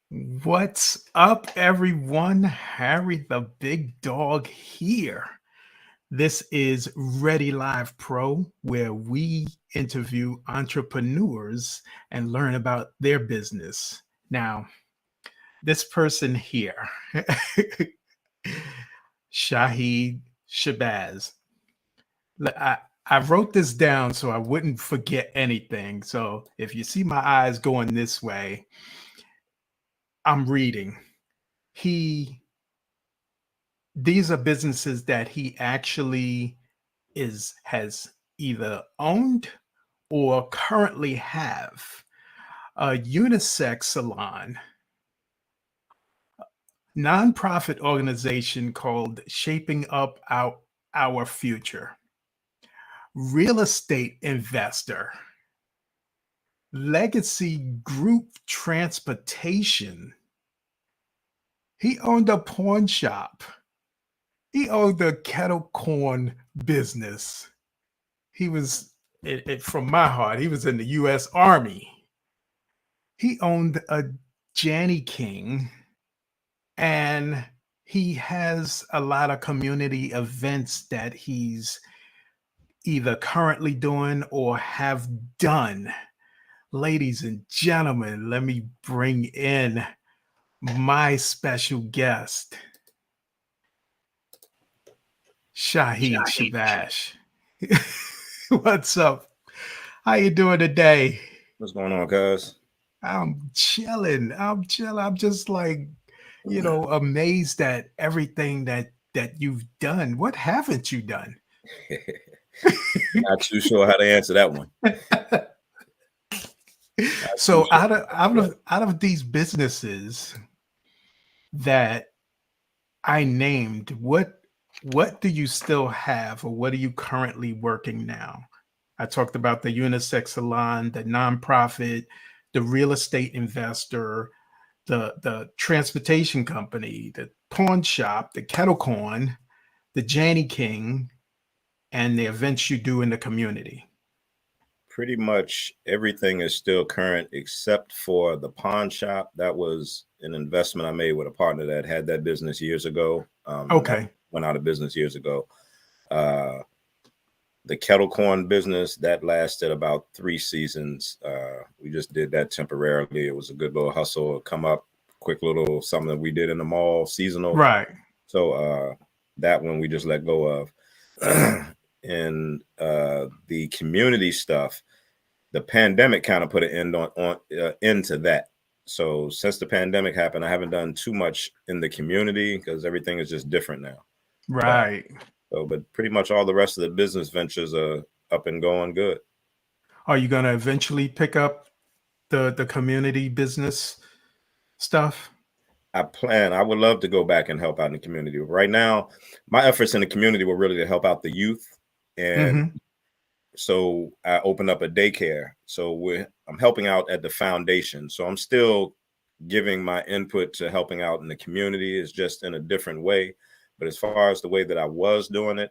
What's up, everyone? Harry the Big Dog here. This is Ready Live Pro, where we interview entrepreneurs and learn about their business. Now, this person here, Shahid Shabazz. I wrote this down so I wouldn't forget anything. So if you see my eyes going this way, I'm reading. He These are businesses that he actually is has either owned or currently have. A unisex salon, nonprofit organization called Shaping Up Our Future, real estate investor, legacy group transportation. He owned a pawn shop. He owned a kettle corn business. He was, from my heart, he was in the U.S. Army. He owned a Janny King, and he has a lot of community events that he's either currently doing or have done. Ladies and gentlemen, let me bring in my special guest, Shahid Shabazz. What's up? How you doing today? What's going on, cuz? I'm chilling. I'm chilling. I'm just like, amazed at everything that you've done. What haven't you done? Not too sure how to answer that one. So out of these businesses that I named, what do you still have, or what are you currently working now? I talked about the unisex salon, the nonprofit, the real estate investor, the transportation company, the pawn shop, the kettle corn, the Janny King, and the events you do in the community. Pretty much everything is still current except for the pawn shop. That was an investment I made with a partner that had that business years ago. Okay. Went out of business years ago. The kettle corn business, that lasted about 3 seasons. We just did that temporarily. It was a good little hustle, come up, quick little something that we did in the mall, seasonal. Right. So that one we just let go of. And the community stuff, the pandemic kind of put an end on into that. So since the pandemic happened, I haven't done too much in the community because everything is just different now. Right. But pretty much all the rest of the business ventures are up and going good. Are you going to eventually pick up the community business stuff? I would love to go back and help out in the community. Right now, my efforts in the community were really to help out the youth. And so I opened up a daycare. So I'm helping out at the foundation. So I'm still giving my input to helping out in the community. Is just in a different way. But as far as the way that I was doing it,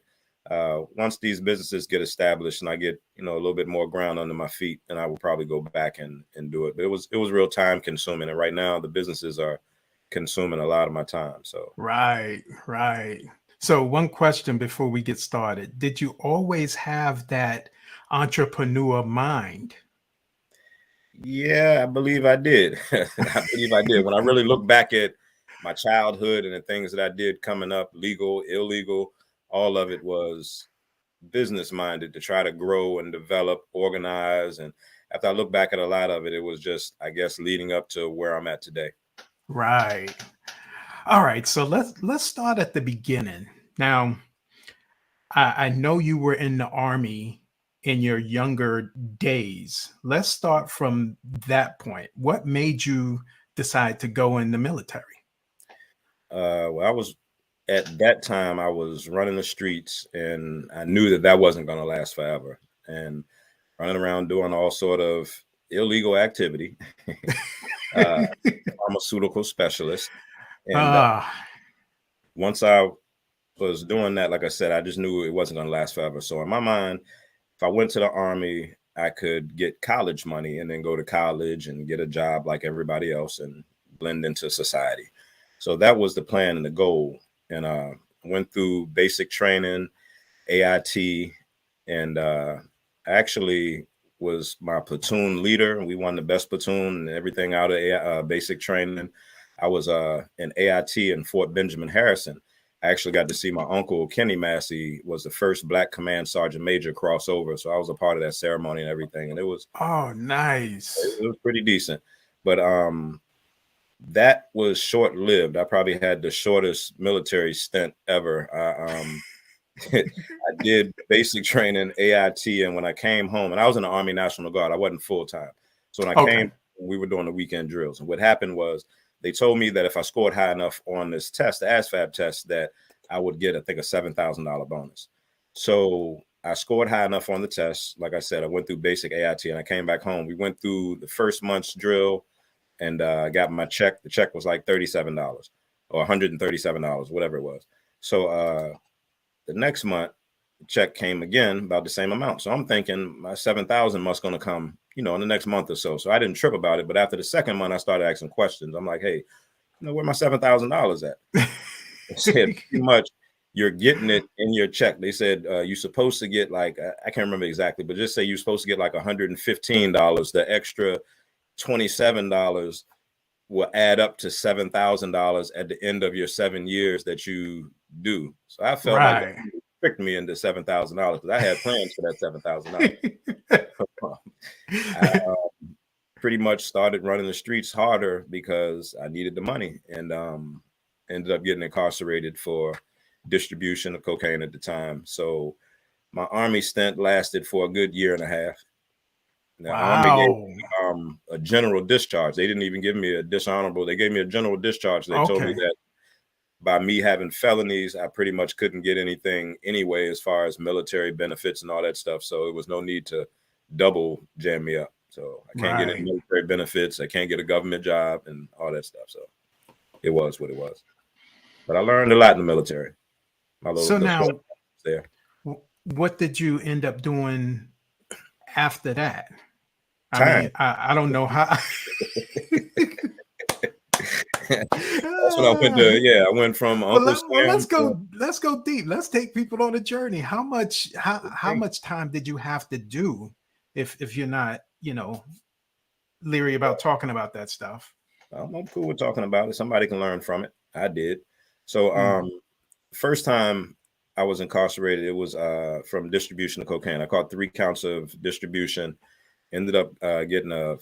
once these businesses get established and I get, a little bit more ground under my feet, then I will probably go back and do it. But it was real time consuming. And right now the businesses are consuming a lot of my time. So Right. So one question before we get started. Did you always have that entrepreneur mind? yeah, I believe I did. I believe I did. When I really look back at my childhood and the things that I did coming up, legal, illegal, all of it was business minded to try to grow and develop, organize. And after I look back at a lot of it, it was just, I guess, leading up to where I'm at today. Right. All right. So let's start at the beginning. Now, I know you were in the Army in your younger days. Let's start from that point. What made you decide to go in the military? Well, at that time, I was running the streets and I knew that wasn't going to last forever. And running around doing all sort of illegal activity, pharmaceutical specialist. And once I was doing that, like I said, I just knew it wasn't going to last forever. So in my mind, if I went to the Army, I could get college money and then go to college and get a job like everybody else and blend into society. So that was the plan and the goal. And went through basic training, AIT, and actually was my platoon leader. We won the best platoon and everything out of basic training. I was in AIT in Fort Benjamin Harrison. I actually got to see my uncle, Kenny Massey, was the first Black Command Sergeant Major crossover. So I was a part of that ceremony and everything. And it was, oh, nice. It was pretty decent. But that was short-lived. I probably had the shortest military stint ever. I did basic training, AIT, and when I came home, and I was in the Army National Guard, I wasn't full-time. So when I came, we were doing the weekend drills. And what happened was they told me that if I scored high enough on this test, the ASVAB test, that I would get, I think, a $7,000 bonus. So I scored high enough on the test. Like I said, I went through basic AIT and I came back home. We went through the first month's drill and I got my check. The check was like $37 or $137, whatever it was. So the next month, the check came again about the same amount. So I'm thinking my 7,000 must going to come, in the next month or so. So I didn't trip about it. But after the second month, I started asking questions. I'm like, hey, where my $7,000 at? They said, pretty much, you're getting it in your check. They said you're supposed to get like, I can't remember exactly, but just say you're supposed to get like $115. The extra $27 will add up to $7,000 at the end of your 7 years that you do. So I felt like they tricked me into $7,000 because I had plans for that $7,000. I pretty much started running the streets harder because I needed the money, and ended up getting incarcerated for distribution of cocaine at the time. So my Army stint lasted for a good year and a half. The Army gave me a general discharge. They didn't even give me a dishonorable. They gave me a general discharge. They told me that by me having felonies, I pretty much couldn't get anything anyway as far as military benefits and all that stuff. So it was no need to double jam me up. So I can't get any military benefits. I can't get a government job and all that stuff. So it was what it was. But I learned a lot in the military. So now, what did you end up doing after that? I mean, I don't know how. That's what I went to. Yeah, I went from Uncle Sam. Let's go deep. Let's take people on a journey. How much time did you have to do if you're not, leery about talking about that stuff? I'm cool with talking about it. Somebody can learn from it. I did. So first time I was incarcerated, it was from distribution of cocaine. I caught 3 counts of distribution, ended up getting a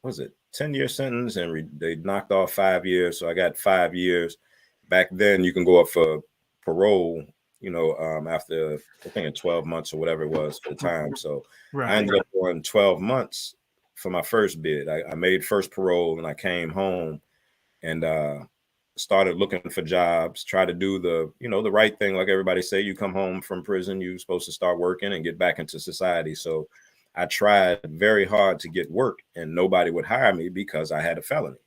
10-year sentence, and they knocked off 5 years. So I got 5 years. Back then you can go up for parole, after I think 12 months or whatever it was for the time. So I ended up going 12 months for my first bid. I made first parole and I came home and started looking for jobs, try to do the right thing. Like everybody say, you come home from prison, you're supposed to start working and get back into society. So I tried very hard to get work and nobody would hire me because I had a felony.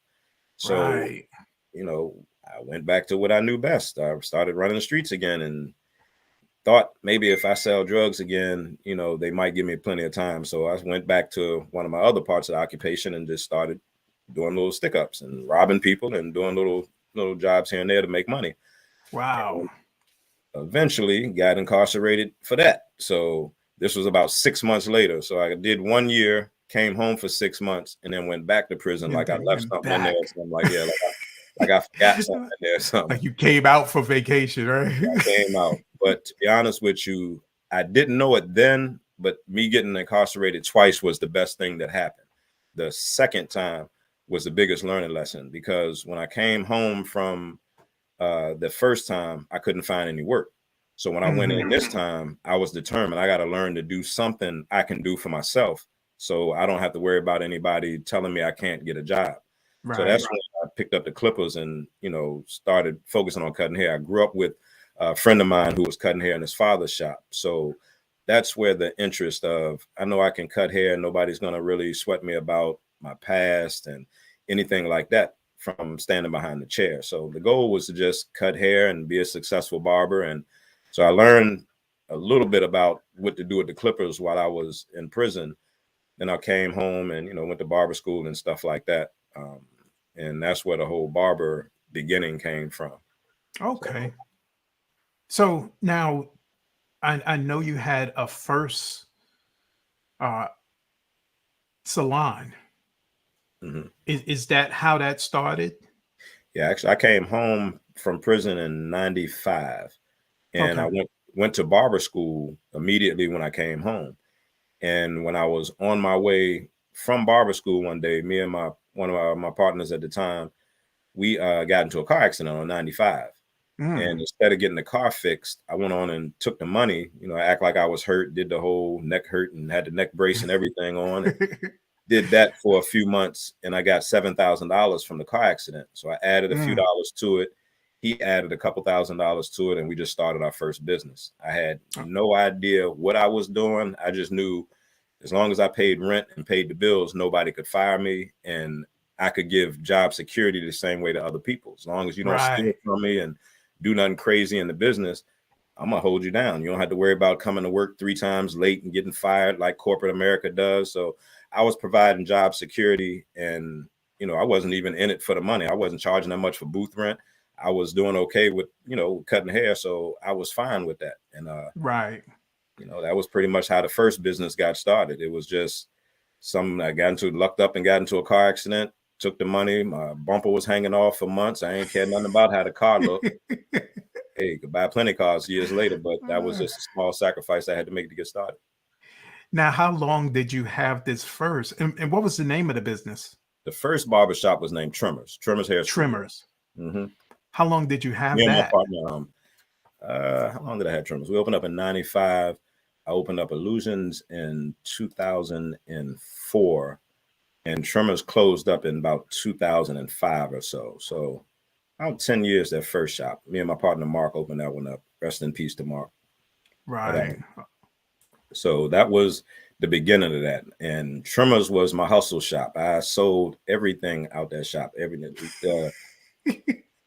So, I went back to what I knew best. I started running the streets again and thought maybe if I sell drugs again, they might give me plenty of time. So I went back to one of my other parts of the occupation and just started doing little stick-ups and robbing people and doing little jobs here and there to make money. Wow. And eventually got incarcerated for that. So this was about 6 months later. So I did 1 year, came home for 6 months, and then went back to prison. Like I left something in there. So I'm like, yeah, like I forgot something in there. Something. Like you came out for vacation, right? I came out. But to be honest with you, I didn't know it then, but me getting incarcerated twice was the best thing that happened. The second time was the biggest learning lesson because when I came home from the first time, I couldn't find any work. So when I went in this time, I was determined I got to learn to do something I can do for myself. So I don't have to worry about anybody telling me I can't get a job. Right. So that's when I picked up the clippers and, started focusing on cutting hair. I grew up with a friend of mine who was cutting hair in his father's shop. So that's where the interest of, I know I can cut hair and nobody's going to really sweat me about my past and anything like that from standing behind the chair. So the goal was to just cut hair and be a successful barber. And so I learned a little bit about what to do with the clippers while I was in prison. Then I came home and, went to barber school and stuff like that. and that's where the whole barber beginning came from. Okay. So now I know you had a first uh, salon. Mhm. Is that how that started? Yeah, actually, I came home from prison in '95, and I Okay. went to barber school immediately when I came home. And when I was on my way from barber school one day, me and one of my partners at the time, we got into a car accident on 95. And Mm. instead of getting the car fixed, I went on and took the money. You know, I act like I was hurt, did the whole neck hurt, and had the neck brace and everything on, and did that for a few months, and I got $7,000 from the car accident. So I added a few Mm. dollars to it. He added a couple $1,000s to it, and we just started our first business. I had no idea what I was doing. I just knew as long as I paid rent and paid the bills, nobody could fire me, and I could give job security the same way to other people. As long as you don't steal Right. from me and do nothing crazy in the business, I'm gonna hold you down. You don't have to worry about coming to work 3 times late and getting fired like corporate America does. So I was providing job security, and I wasn't even in it for the money. I wasn't charging that much for booth rent. I was doing okay with cutting hair, so I was fine with that. And Right. that was pretty much how the first business got started. It was just something I lucked up and got into a car accident, took the money. My bumper was hanging off for months. I ain't cared nothing about how the car looked. Hey, could buy plenty of cars years later, but that was just a small sacrifice I had to make to get started. Now, how long did you have this first? And what was the name of the business? The first barbershop was named Trimmers Hair Studio. Trimmers. Mm-hmm. How long did you have Me and my that? partner, how long did I have Trimmers? We opened up in 95. I opened up Illusions in 2004, and Trimmers closed up in about 2005 or so. So about 10 years, that first shop. Me and my partner, Mark, opened that one up. Rest in peace to Mark. But, Right. so that was the beginning of that. And Trimmers was my hustle shop. I sold everything out that shop. Everything.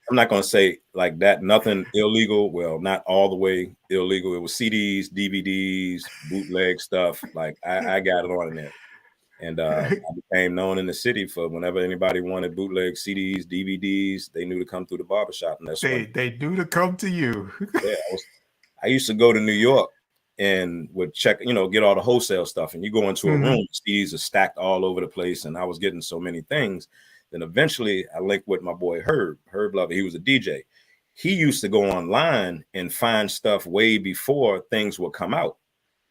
I'm not going to say like that, nothing illegal. Well, not all the way illegal. It was CDs, DVDs, bootleg stuff. Like I got it on in there. And I became known in the city for whenever anybody wanted bootleg CDs, DVDs, they knew to come through the barbershop. And that's when They do to come to you. yeah, I used to go to New York and would check, get all the wholesale stuff. And you go into a room, CDs are stacked all over the place. And I was getting so many things. Then eventually I linked with my boy Herb Lover. He was a DJ. He used to go online and find stuff way before things would come out.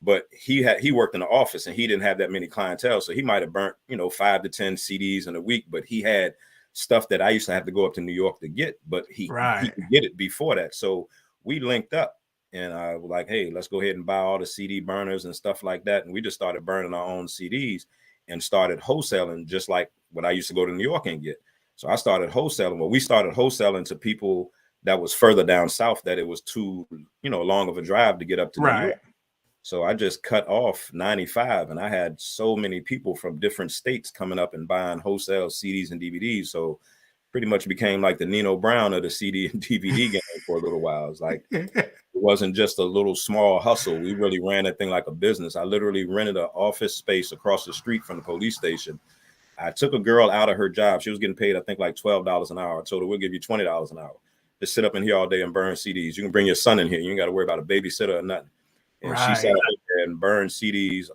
But he worked in the office and he didn't have that many clientele. So he might have burnt, 5 to 10 CDs in a week, but he had stuff that I used to have to go up to New York to get, but he could get it before that. So we linked up. And I was like, hey, let's go ahead and buy all the CD burners and stuff like that. And we just started burning our own CDs and started wholesaling, just like what I used to go to New York and get. So I started wholesaling. Well, we started wholesaling to people that was further down south, that it was too, long of a drive to get up to New York. So I just cut off 95, and I had so many people from different states coming up and buying wholesale CDs and DVDs. So pretty much became like the Nino Brown of the CD and DVD game for a little while. It's like, it wasn't just a little small hustle. We really ran that thing like a business. I literally rented an office space across the street from the police station. I took a girl out of her job. She was getting paid, I think, like $12 an hour. I told her, we'll give you $20 an hour. Just sit up in here all day and burn CDs. You can bring your son in here. You ain't got to worry about a babysitter or nothing. And she sat up there and burned CDs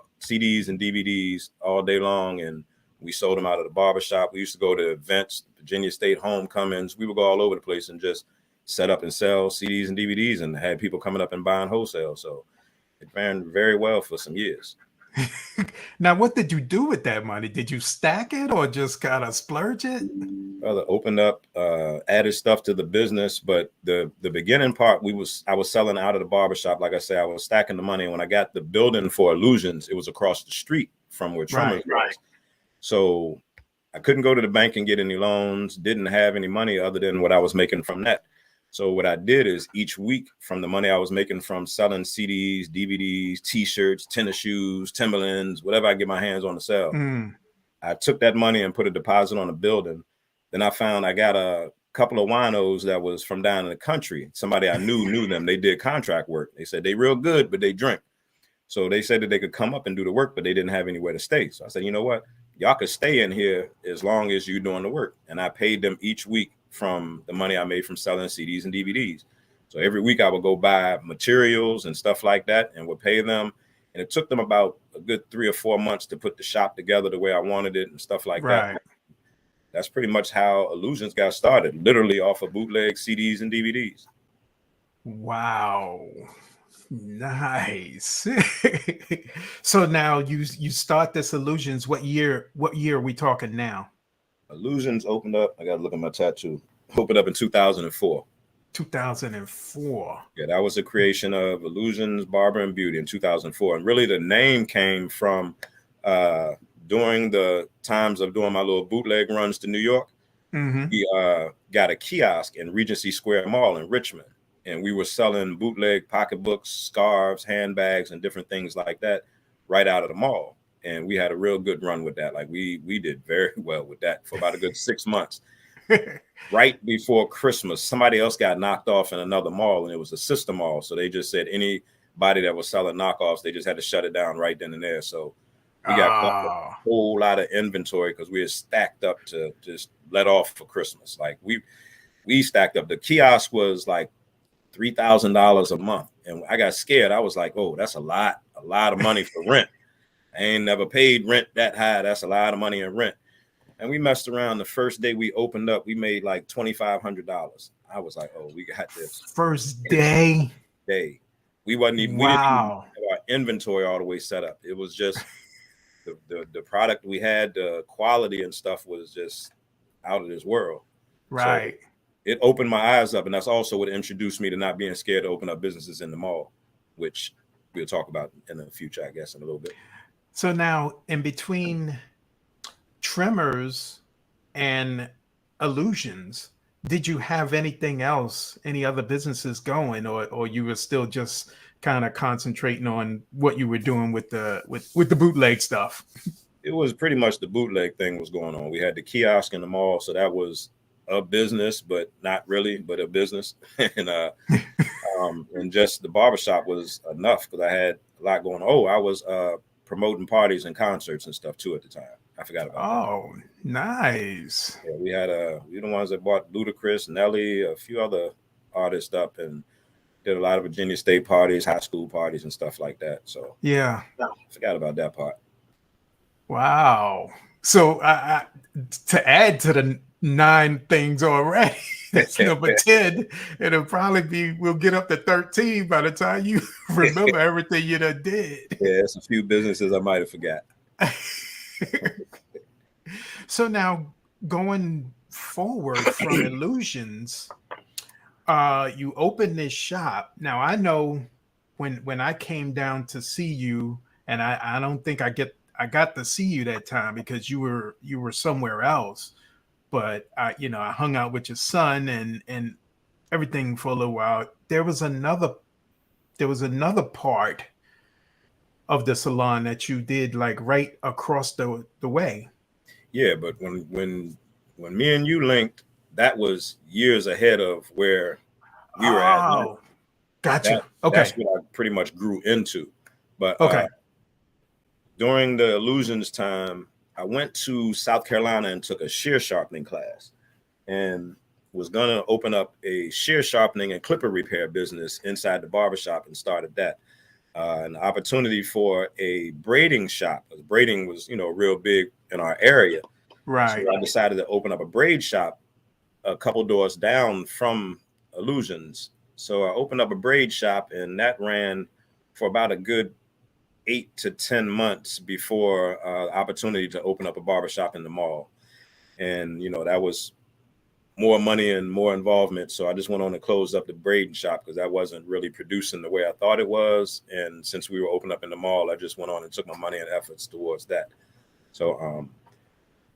and DVDs all day long. And we sold them out of the barbershop. We used to go to events, Virginia State homecomings. We would go all over the place and just set up and sell CDs and DVDs and had people coming up and buying wholesale. So it ran very well for some years. Now, what did you do with that money? Did you stack it or just kind of splurge it? Well, opened up, added stuff to the business, but the beginning part, I was selling out of the barbershop. Like I said, I was stacking the money. And when I got the building for Illusions, it was across the street from where Trimmers was. So I couldn't go to the bank and get any loans, didn't have any money other than what I was making from that. So what I did is each week from the money I was making from selling CDs, DVDs, T-shirts, tennis shoes, Timberlands, whatever I get my hands on to sell, I took that money and put a deposit on a building. Then I found I got a couple of winos that was from down in the country. Somebody I knew them. They did contract work. They said they real good, but they drink. So they said that they could come up and do the work, but they didn't have anywhere to stay. So I said, you know what? y'all could stay in here as long as you're doing the work. And I paid them each week from the money I made from selling CDs and DVDs. So every week I would go buy materials and stuff like that and would pay them. And it took them about a good 3 or 4 months to put the shop together the way I wanted it and stuff like that. That's pretty much how Illusions got started, literally off of bootleg CDs and DVDs. Wow. Nice. So now you start this Illusions. What year are we talking now? Illusions opened up, I gotta look at my tattoo. Opened up in 2004. 2004. Yeah, that was the creation of Illusions Barber and Beauty in 2004. And really the name came from during the times of doing my little bootleg runs to New York. We got a kiosk in Regency Square Mall in Richmond. And we were selling bootleg pocketbooks, scarves, handbags, and different things like that right out of the mall. And we had a real good run with that. Like we did very well with that for about a good 6 months. Right before Christmas, somebody else got knocked off in another mall, and it was a sister mall. So they just said anybody that was selling knockoffs, they just had to shut it down right then and there. So we got a whole lot of inventory because we had stacked up to just let off for Christmas. Like we stacked up. The kiosk was like $3,000 a month, and I got scared. I was like, "Oh, that's a lot of money for rent. I ain't never paid rent that high. That's a lot of money in rent." And we messed around. The first day we opened up, we made like $2,500. I was like, "Oh, we got this." First day. We wasn't even. We didn't even have our inventory all the way set up. It was just the product we had, the quality and stuff was just out of this world. Right. So it opened my eyes up, and that's also what introduced me to not being scared to open up businesses in the mall, which we'll talk about in the future, I guess, in a little bit. So now, in between Tremors and Illusions, did you have anything else, any other businesses going, or you were still just kind of concentrating on what you were doing with the bootleg stuff? It was pretty much the bootleg thing was going on. We had the kiosk in the mall, so that was a business, but not really, but a business. And just the barbershop was enough because I had a lot going on. Oh, I was promoting parties and concerts and stuff too at the time. I forgot about that. Oh, nice. Yeah, we had we the ones that bought Ludacris, Nelly, a few other artists up, and did a lot of Virginia State parties, high school parties, and stuff like that. So yeah, I forgot about that part. Wow. So to add to the 9 things already, that's number 10. It'll probably be, we'll get up to 13 by the time you remember everything you done did. Yeah, it's a few businesses I might have forgot. So now going forward from Illusions, you opened this shop. Now I know when I came down to see you, and I don't think I got to see you that time because you were somewhere else. But I hung out with your son and everything for a little while. There was another part of the salon that you did like right across the way. Yeah, but when me and you linked, that was years ahead of where we were at. Oh, gotcha. That's what I pretty much grew into. But during the Illusions time, I went to South Carolina and took a shear sharpening class and was going to open up a shear sharpening and clipper repair business inside the barbershop and started that. An opportunity for a braiding shop. Braiding was, real big in our area. Right. So I decided to open up a braid shop a couple doors down from Illusions. So I opened up a braid shop, and that ran for about a good 8 to 10 months before opportunity to open up a barbershop in the mall. And, that was more money and more involvement. So I just went on to close up the braiding shop because that wasn't really producing the way I thought it was. And since we were open up in the mall, I just went on and took my money and efforts towards that. So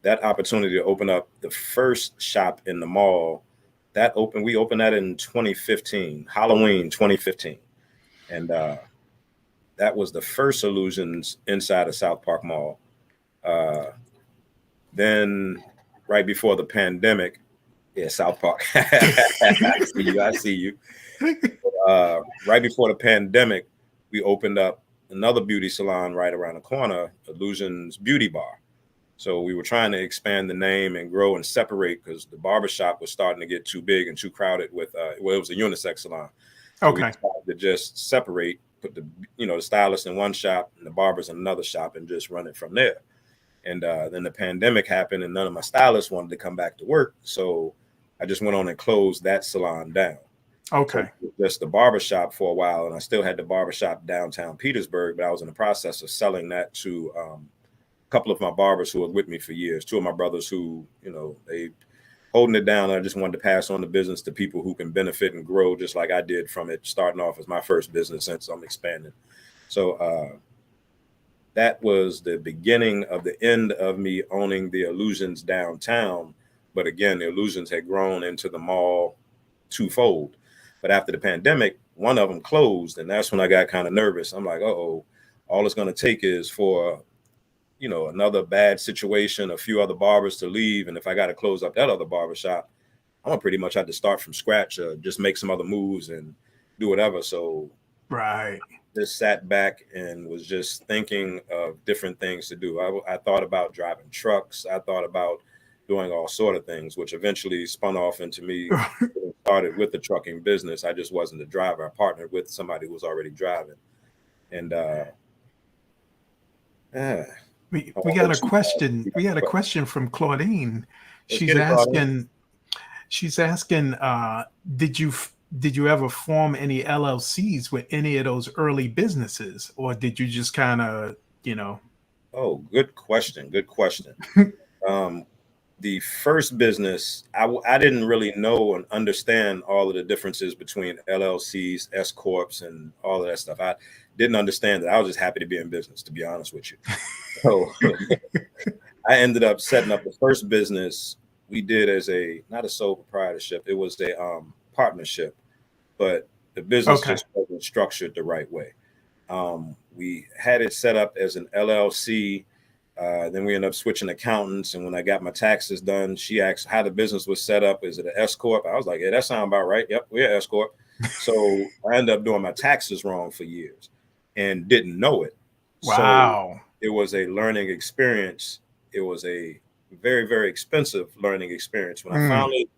that opportunity to open up the first shop in the mall, we opened that in 2015, Halloween 2015. And that was the first Illusions inside of South Park Mall. Then right before the pandemic, South Park. I see you. Right before the pandemic, we opened up another beauty salon right around the corner, Illusions Beauty Bar. So we were trying to expand the name and grow and separate because the barbershop was starting to get too big and too crowded with, well, it was a unisex salon. So we decided to just separate, put the, the stylist in one shop and the barbers in another shop and just run it from there. And then the pandemic happened and none of my stylists wanted to come back to work. So I just went on and closed that salon down. Okay. So just the barbershop for a while. And I still had the barbershop downtown Petersburg, but I was in the process of selling that to a couple of my barbers who were with me for years. Two of my brothers who, they holding it down. I just wanted to pass on the business to people who can benefit and grow just like I did from it, starting off as my first business since I'm expanding. So that was the beginning of the end of me owning the Illusions downtown. But again, the Illusions had grown into the mall twofold. But after the pandemic, one of them closed. And that's when I got kind of nervous. I'm like, uh-oh, all it's going to take is for, another bad situation, a few other barbers to leave. And if I got to close up that other barbershop, I'm going to pretty much have to start from scratch, just make some other moves and do whatever. So just sat back and was just thinking of different things to do. I thought about driving trucks. I thought about doing all sort of things, which eventually spun off into me started with the trucking business. I just wasn't a driver. I partnered with somebody who was already driving. And we got a question. We got a question from Claudine. She's asking, did you ever form any LLCs with any of those early businesses, or did you just kind of, Oh, good question. Good question. The first business, I didn't really know and understand all of the differences between LLCs, S Corps, and all of that stuff. I didn't understand that. I was just happy to be in business, to be honest with you. So I ended up setting up the first business we did as not a sole proprietorship. It was a partnership, but the business just wasn't structured the right way. We had it set up as an LLC. Then we ended up switching accountants. And when I got my taxes done, she asked how the business was set up. Is it an S Corp? I was like, yeah, that sounds about right. Yep, we're an S Corp. So I ended up doing my taxes wrong for years and didn't know it. Wow. So it was a learning experience. It was a very, very expensive learning experience. When I finally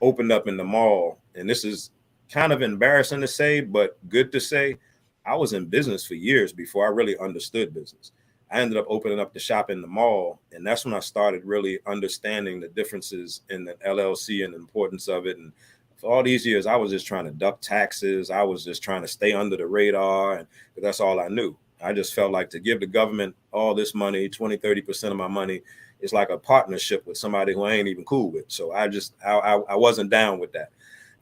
opened up in the mall, and this is kind of embarrassing to say, but good to say, I was in business for years before I really understood business. I ended up opening up the shop in the mall, and that's when I started really understanding the differences in the LLC and the importance of it. And for all these years, I was just trying to duck taxes. I was just trying to stay under the radar, and that's all I knew. I just felt like to give the government all this money, 20, 30% of my money, it's like a partnership with somebody who I ain't even cool with. So I wasn't down with that.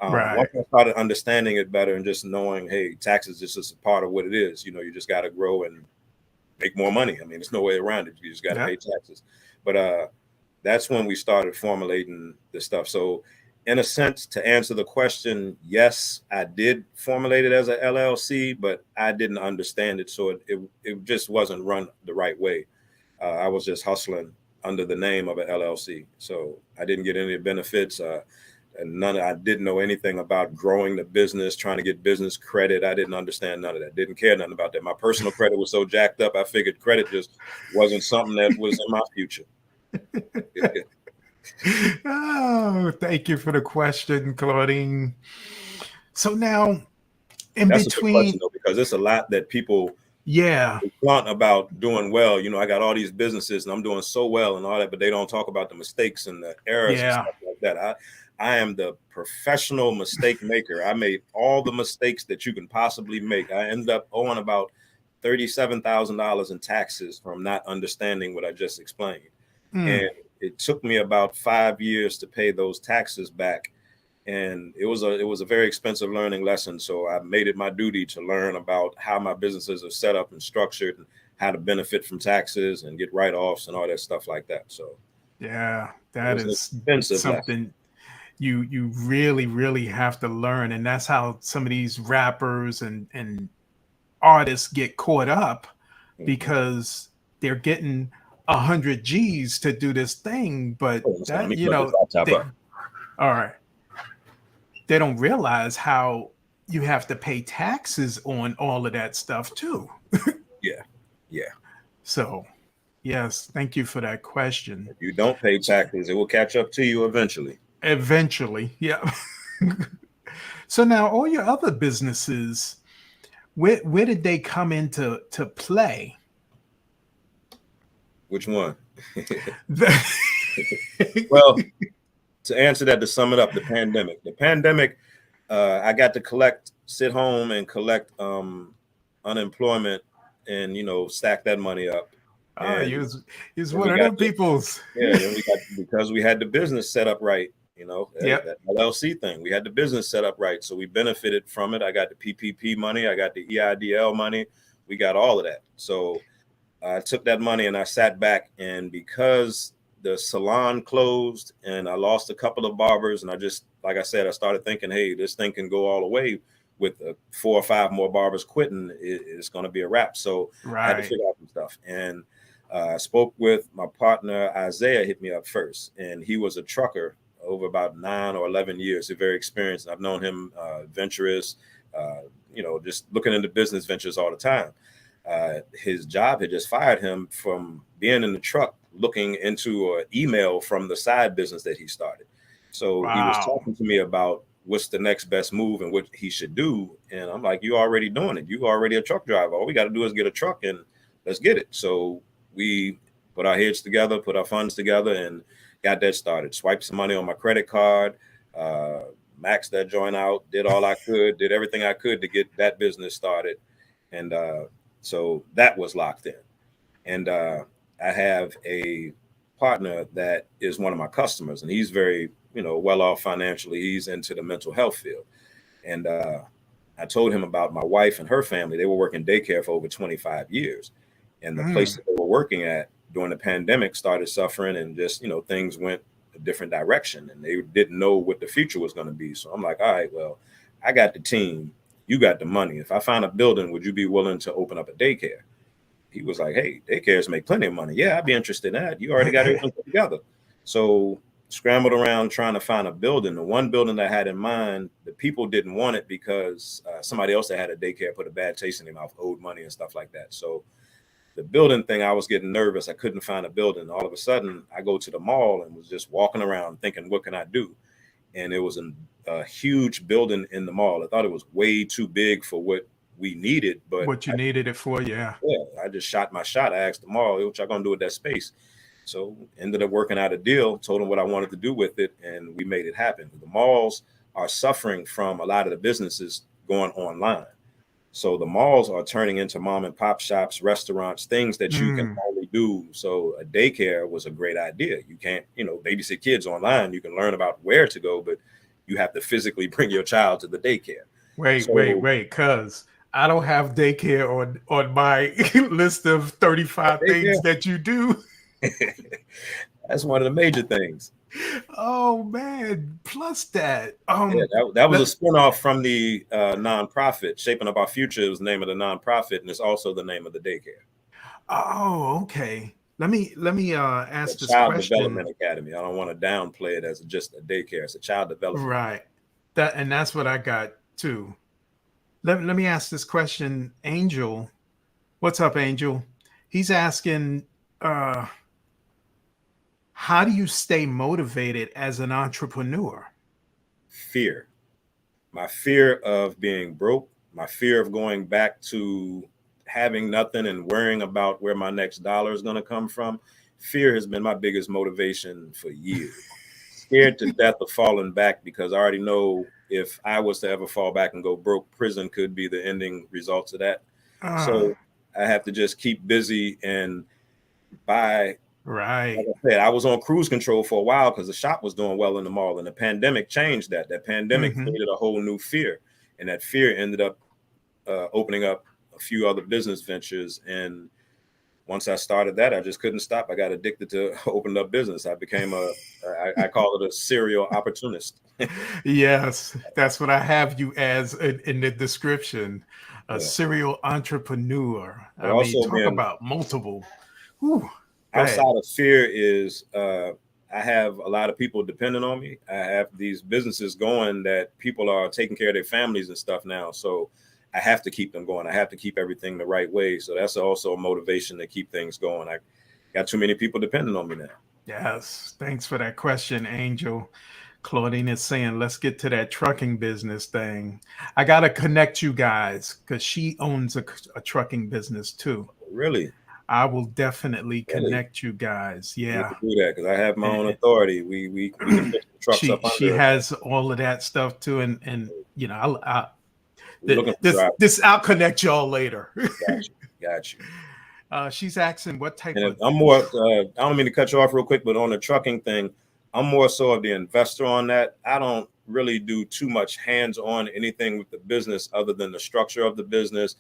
Once I started understanding it better and just knowing, hey, taxes is just a part of what it is. You just got to grow and make more money. I mean, there's no way around it. You just got to pay taxes. But that's when we started formulating the stuff. So in a sense, to answer the question, yes, I did formulate it as a LLC, but I didn't understand it. So it just wasn't run the right way. I was just hustling under the name of an LLC. So I didn't get any benefits. And I didn't know anything about growing the business, trying to get business credit. I didn't understand none of that. Didn't care nothing about that. My personal credit was so jacked up, I figured credit just wasn't something that was in my future. Oh, thank you for the question, Claudine. So now, That's a good question, though, because it's a lot that people blunt about doing well. I got all these businesses and I'm doing so well and all that, but they don't talk about the mistakes and the errors and stuff like that. I am the professional mistake maker. I made all the mistakes that you can possibly make. I ended up owing about $37,000 in taxes from not understanding what I just explained. And it took me about 5 years to pay those taxes back. And it was a very expensive learning lesson. So I made it my duty to learn about how my businesses are set up and structured and how to benefit from taxes and get write-offs and all that stuff like that. So yeah, that is something lesson you really, really have to learn. And that's how some of these rappers and artists get caught up because they're getting 100 G's to do this thing. But all right. They don't realize how you have to pay taxes on all of that stuff too. Yeah. So Yes. Thank you for that question. If you don't pay taxes, it will catch up to you eventually. Eventually. Yeah. So now all your other businesses, where did they come into to play? Which one? The- Well, to answer that, to sum it up, the pandemic. The pandemic, I got to sit home and collect unemployment, and stack that money up. oh, And he was then one we of got them peoples. then we got, because we had the business set up right. Yep. That LLC thing. We had the business set up right, so we benefited from it. I got the PPP money. I got the EIDL money. We got all of that. So I took that money and I sat back, and because the salon closed and I lost a couple of barbers, and I just, like I said, I started thinking, hey, this thing can go all the way with 4 or 5 more barbers quitting. It's going to be a wrap. So I had to Right. figure out some stuff. And I spoke with my partner. Isaiah hit me up first, and he was a trucker over about 9 or 11 years. He's very experienced. I've known him, adventurous, just looking into business ventures all the time. His job had just fired him from being in the truck looking into an email from the side business that he started. So he was Wow. talking to me about what's the next best move and what he should do. And I'm like, you already doing it. You already a truck driver. All we got to do is get a truck and let's get it. So we put our heads together, put our funds together, and got that started. Swiped some money on my credit card, uh, maxed that joint out, did all I could, did everything I could to get that business started. And so that was locked in. And I have a partner that is one of my customers, and he's very, well off financially. He's into the mental health field. And I told him about my wife and her family. They were working daycare for over 25 years. And the place Mm. that they were working at during the pandemic started suffering, and just, things went a different direction, and they didn't know what the future was going to be. So I'm like, all right, well, I got the team. You got the money. If I find a building, would you be willing to open up a daycare? He was like, hey, daycares make plenty of money. Yeah, I'd be interested in that. You already got everything put together. So scrambled around trying to find a building. The one building that I had in mind, the people didn't want it because somebody else that had a daycare put a bad taste in their mouth, owed money and stuff like that. So the building thing, I was getting nervous. I couldn't find a building. All of a sudden, I go to the mall and was just walking around thinking, what can I do? And it was a huge building in the mall. I thought it was way too big for what we needed, but What you needed it for, yeah. I just shot my shot. I asked the mall, what y'all gonna do with that space? So ended up working out a deal, told them what I wanted to do with it, and we made it happen. The malls are suffering from a lot of the businesses going online. So the malls are turning into mom and pop shops, restaurants, things that you can Mm. only do. So a daycare was a great idea. You can't, babysit kids online. You can learn about where to go, but you have to physically bring your child to the daycare. So Wait, cuz I don't have daycare on my list of 35 things daycare, that you do. that's one of the major things. Oh man, plus that. Yeah, that was a Let, spinoff from the nonprofit. Shaping Up Our Future is the name of the nonprofit, and it's also the name of the daycare. oh, okay. Let me The ask this Child question. Development Academy. I don't want to downplay it as just a daycare. It's a child development. Right. That's what I got too. Let me ask this question, Angel. What's up, Angel? He's asking, uh, how do you stay motivated as an entrepreneur? Fear. My fear of being broke, my fear of going back to having nothing and worrying about where my next dollar is going to come from. Fear has been my biggest motivation for years. Scared to death of falling back, because I already know if I was to ever fall back and go broke, prison could be the ending results of that. Ah, So I have to just keep busy and buy. Like right. I said, I was on cruise control for a while because the shop was doing well in the mall, and the pandemic changed that. That pandemic Hmm. created a whole new fear, and that fear ended up opening up a few other business ventures. And once I started that, I just couldn't stop. I got addicted to opening up business. I became I call it a serial opportunist. Yes, that's what I have you as in the description. A Yeah. serial entrepreneur. But I mean, also talk being about multiple. Whew, go outside ahead. of fear is I have a lot of people depending on me. I have these businesses going that people are taking care of their families and stuff now. So I have to keep them going. I have to keep everything the right way. So that's also a motivation to keep things going. Got too many people depending on me now. Yes. Thanks for that question, Angel. Claudine is saying, let's get to that trucking business thing. I got to connect you guys because she owns a trucking business too. Really? I will definitely Really? connect you guys. I need Yeah. to do that because I have my own And authority. We can put the trucks up she under us. has all of that stuff too. And you know, We're looking for drivers. this I'll connect y'all later. Got you. Got you. She's asking what type And of I'm more, I don't mean to cut you off real quick, but on the trucking thing, I'm more so of the investor on that. I don't really do too much hands-on anything with the business other than the structure of the business.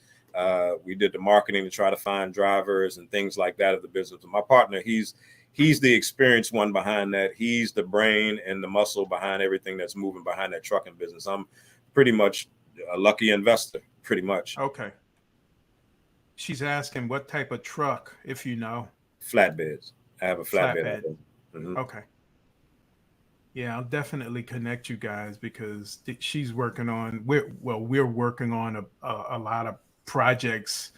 We did the marketing to try to find drivers and things like that of the business. My partner, he's the experienced one behind that. He's the brain and the muscle behind everything that's moving behind that trucking business. I'm pretty much a lucky investor, pretty much. Okay. She's asking what type of truck, if you know. Flatbeds. I have a flatbed. Mm-hmm. Okay. Yeah, I'll definitely connect you guys because she's working on. We're working on a lot of projects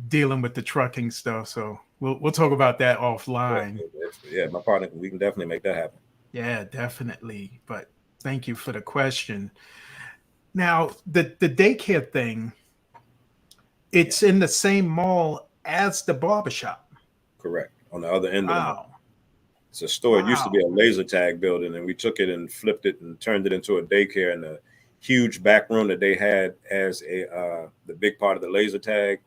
dealing with the trucking stuff. So we'll talk about that offline. Yeah, my partner, we can definitely make that happen. Yeah, definitely. But thank you for the question. Now, the daycare thing, it's in the same mall as the barbershop. Correct. On the other end of the mall. It's a store. Wow. It used to be a laser tag building, and we took it and flipped it and turned it into a daycare. And the huge back room that they had as the big part of the laser tag,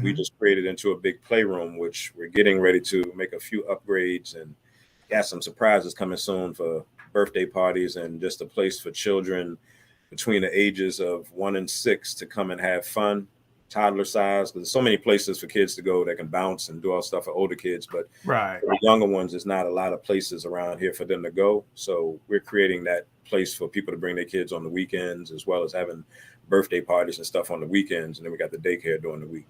we just created into a big playroom, which we're getting ready to make a few upgrades and got some surprises coming soon for birthday parties and just a place for children between the ages of 1 and 6 to come and have fun. Toddler size, because there's so many places for kids to go that can bounce and do all stuff for older kids, but right, for the younger ones, there's not a lot of places around here for them to go. So we're creating that place for people to bring their kids on the weekends, as well as having birthday parties and stuff on the weekends. And then we got the daycare during the week.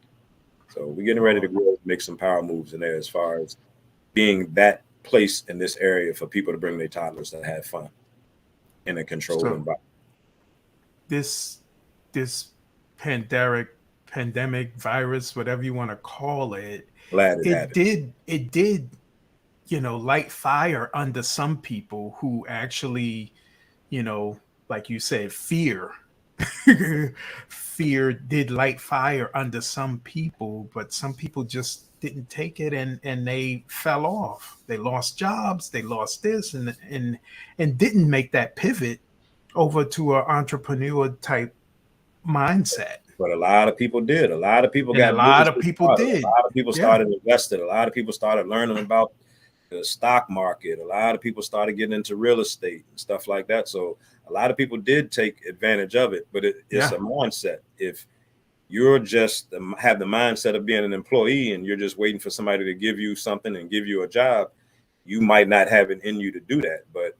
So we're getting ready to grow, make some power moves in there as far as being that place in this area for people to bring their toddlers to have fun in a controlled environment. This pandemic virus, whatever you want to call it, it did, light fire under some people who actually, like you said, fear did light fire under some people, but some people just didn't take it and they fell off. They lost jobs, they lost this and didn't make that pivot over to an entrepreneur type mindset. But a lot of people did. A lot of people got. A lot of people did. A lot of people started investing. A lot of people started learning about the stock market. A lot of people started getting into real estate and stuff like that. So a lot of people did take advantage of it. But it's a mindset. If you're just have the mindset of being an employee and you're just waiting for somebody to give you something and give you a job, you might not have it in you to do that. But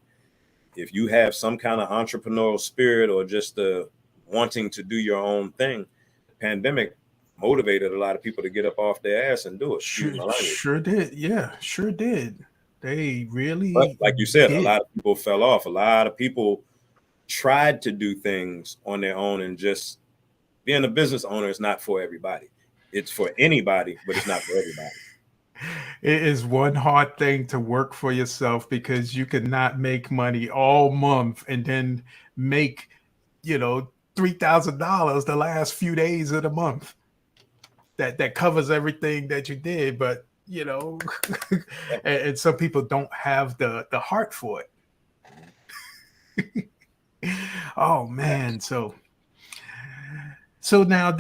if you have some kind of entrepreneurial spirit or just the wanting to do your own thing, the pandemic motivated a lot of people to get up off their ass and do it. Sure did. Yeah, sure did. They really, but like you said, a lot of people fell off. A lot of people tried to do things on their own, and just being a business owner is not for everybody. It's for anybody, but it's not for everybody. It is one hard thing to work for yourself because you could not make money all month and then make, $3,000 the last few days of the month. That covers everything that you did, but and some people don't have the heart for it. Oh man, so now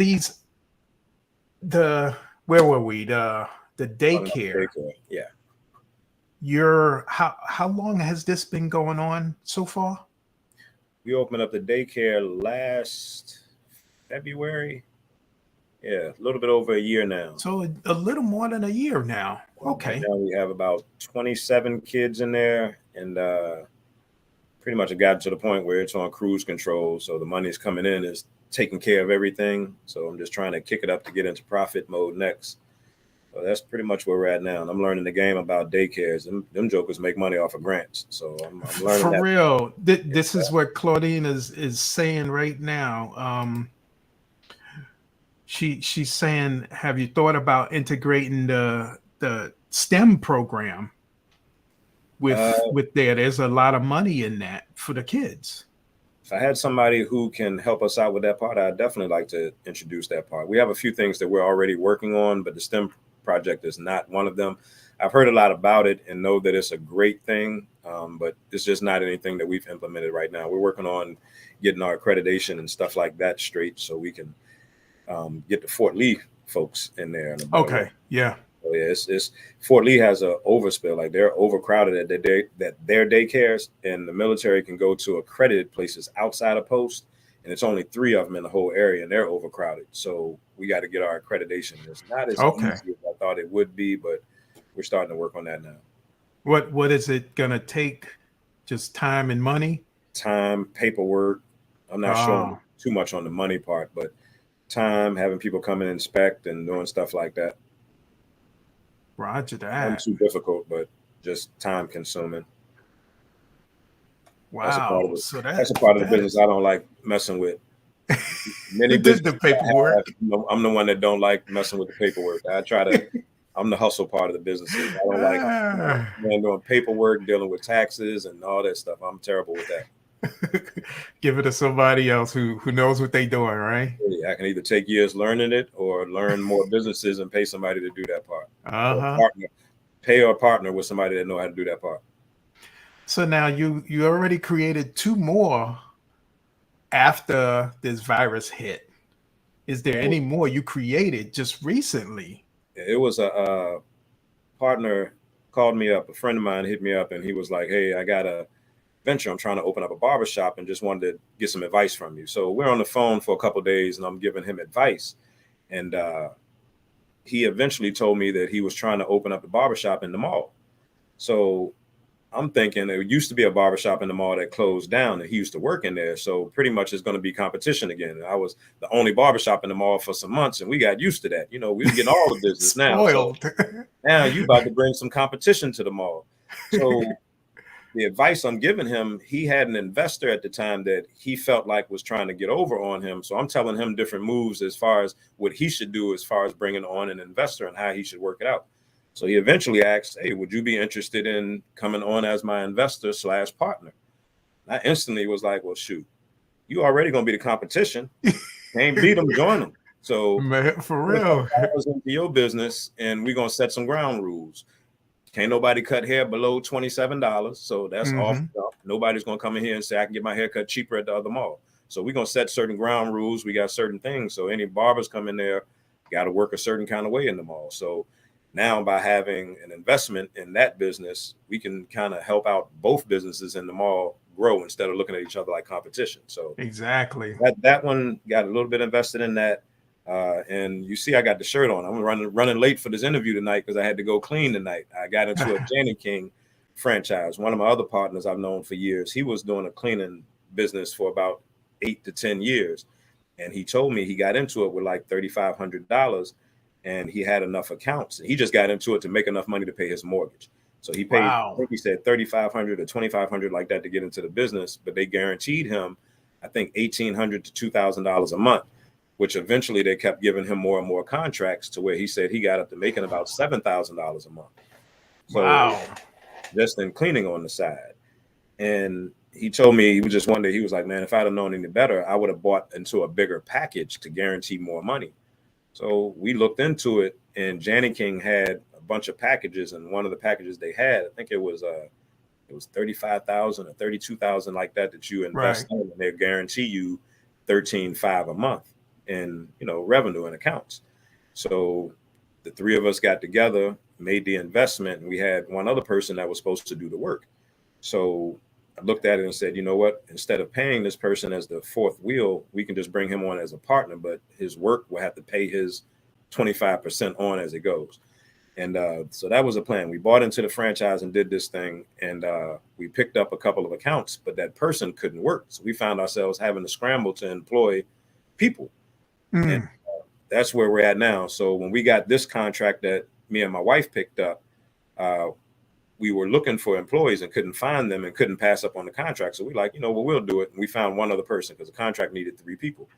where were we? The daycare. Yeah. How long has this been going on so far? We opened up the daycare last February. Yeah, a little bit over a year now. So a little more than a year now. Okay. Right now we have about 27 kids in there, and pretty much it got to the point where it's on cruise control. So the money's coming in, is taking care of everything. So I'm just trying to kick it up to get into profit mode next. So that's pretty much where we're at now. And I'm learning the game about daycares. Them jokers make money off of grants. So I'm learning for real. This is what Claudine is saying right now. She's saying, have you thought about integrating the STEM program with there's a lot of money in that for the kids. If I had somebody who can help us out with that part, I'd definitely like to introduce that part. We have a few things that we're already working on, but the STEM project is not one of them. I've heard a lot about it and know that it's a great thing, but it's just not anything that we've implemented right now. We're working on getting our accreditation and stuff like that straight so we can get the Fort Lee folks in there. In a better way. Yeah. So yeah, it's Fort Lee has a overspill. Like they're overcrowded at their daycares, and the military can go to accredited places outside of post, and it's only 3 of them in the whole area, and they're overcrowded. So we got to get our accreditation. It's not as easy as I thought it would be, but we're starting to work on that now. What is it gonna take? Just time and money? Time, paperwork. I'm not showing too much on the money part, but time, having people come and inspect and doing stuff like that. Roger that. Not too difficult, but just time consuming. Wow. That's a part of the business I don't like messing with. Many the paperwork. I'm the one that don't like messing with the paperwork. I'm the hustle part of the business. I don't like doing paperwork, dealing with taxes and all that stuff. I'm terrible with that. Give it to somebody else who knows what they're doing, right? I can either take years learning it or learn more businesses and pay somebody to do that part. Pay or partner with somebody that know how to do that part. So now you already created 2 more after this virus hit. Is there any more you created just recently? It was a partner called me up. A friend of mine hit me up and he was like, "Hey, I got a venture. I'm trying to open up a barbershop and just wanted to get some advice from you." So we're on the phone for a couple of days and I'm giving him advice. And he eventually told me that he was trying to open up a barbershop in the mall. So I'm thinking there used to be a barbershop in the mall that closed down and he used to work in there. So pretty much it's going to be competition again. And I was the only barbershop in the mall for some months and we got used to that. We were getting all the business now. So now you about to bring some competition to the mall. So the advice I'm giving him, he had an investor at the time that he felt like was trying to get over on him. So I'm telling him different moves as far as what he should do as far as bringing on an investor and how he should work it out. So he eventually asked, "Hey, would you be interested in coming on as my investor / partner?" I instantly was like, "Well, shoot, you already going to be the competition. Can't beat them, join them." So man, for real, I was into your business and we're going to set some ground rules. Can't nobody cut hair below $27. So that's off. Nobody's going to come in here and say, "I can get my hair cut cheaper at the other mall." So we're going to set certain ground rules. We got certain things. So any barbers come in there, got to work a certain kind of way in the mall. So now by having an investment in that business, we can kind of help out both businesses in the mall grow instead of looking at each other like competition. So exactly that one got a little bit invested in that. And you see, I got the shirt on. I'm running late for this interview tonight because I had to go clean tonight. I got into a Janny King franchise. One of my other partners I've known for years, he was doing a cleaning business for about 8 to 10 years. And he told me he got into it with like $3,500 and he had enough accounts. He just got into it to make enough money to pay his mortgage. So he paid, I think he said $3,500 or $2,500 like that to get into the business, but they guaranteed him, I think $1,800 to $2,000 a month, which eventually they kept giving him more and more contracts to where he said he got up to making about $7,000 a month. So just in cleaning on the side. And he told me, he was just one day, he was like, "Man, if I'd have known any better, I would have bought into a bigger package to guarantee more money." So we looked into it and Janny King had a bunch of packages. And one of the packages they had, I think it was 35,000 or 32,000 like that you invest in, and they guarantee you 13,500 a month in revenue and accounts. So the 3 of us got together, made the investment, and we had one other person that was supposed to do the work. So I looked at it and said, you know what, instead of paying this person as the 4th wheel, we can just bring him on as a partner, but his work will have to pay his 25% on as it goes. And so that was a plan. We bought into the franchise and did this thing, and we picked up a couple of accounts, but that person couldn't work. So we found ourselves having to scramble to employ people. And that's where we're at now. So when we got this contract that me and my wife picked up, we were looking for employees and couldn't find them and couldn't pass up on the contract. So we like, well, we'll do it. And we found one other person because the contract needed 3 people.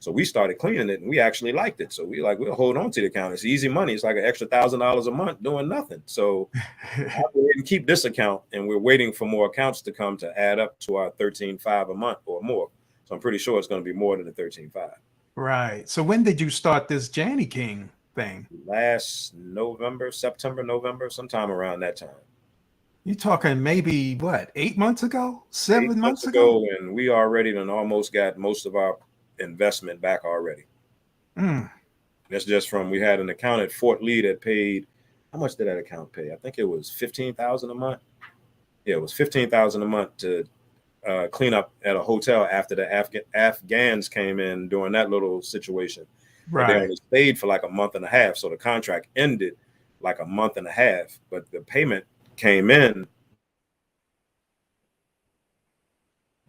So we started cleaning it, and we actually liked it. So we'll hold on to the account. It's easy money. It's like an extra $1,000 a month doing nothing. So I'll go ahead and keep this account, and we're waiting for more accounts to come to add up to our 13.5 a month or more. So I'm pretty sure it's going to be more than the 13.5. Right. So when did you start this Janny King thing? Last November, September, November, sometime around that time. You're talking maybe what, 8 months ago, 7 months ago, and we already done almost got most of our investment back already. That's just from, we had an account at Fort Lee that paid, how much did that account pay? I think it was $15,000 a month. Yeah, it was $15,000 a month to clean up at a hotel after the Afghans came in during that little situation. Right. But they only stayed for like a month and a half. So the contract ended like a month and a half, but the payment came in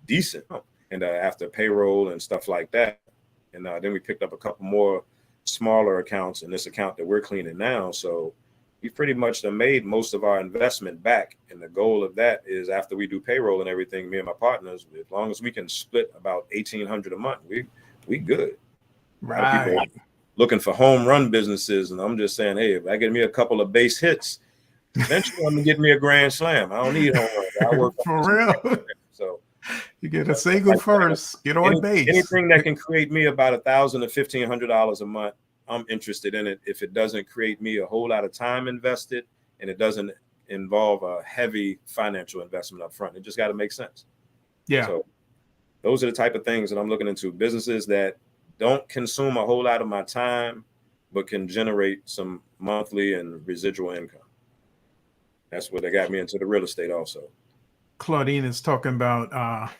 decent. And after payroll and stuff like that. And then we picked up a couple more smaller accounts in this account that we're cleaning now. So we pretty much have made most of our investment back. And the goal of that is, after we do payroll and everything, me and my partners, as long as we can split about $1,800 a month, we good. Right. People looking for home run businesses. And I'm just saying, hey, if I get me a couple of base hits, eventually I'm gonna get me a grand slam. I don't need home runs. I work for real. So you get a single first, get on base. Anything that can create me about $1,000 to $1,500 a month, I'm interested in it. If it doesn't create me a whole lot of time invested and it doesn't involve a heavy financial investment up front, it just got to make sense. Yeah. So those are the type of things that I'm looking into. Businesses that don't consume a whole lot of my time, but can generate some monthly and residual income. That's what they got me into the real estate also. Claudine is talking about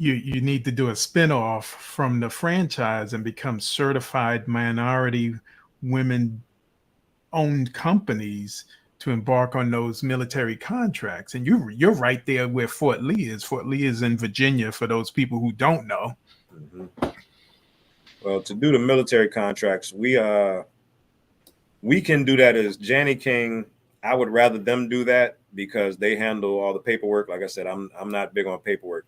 you need to do a spinoff from the franchise and become certified minority women-owned companies to embark on those military contracts. And you're right there where Fort Lee is. Fort Lee is in Virginia, for those people who don't know. Mm-hmm. Well, to do the military contracts, we can do that as Janny King. I would rather them do that because they handle all the paperwork. Like I said, I'm not big on paperwork.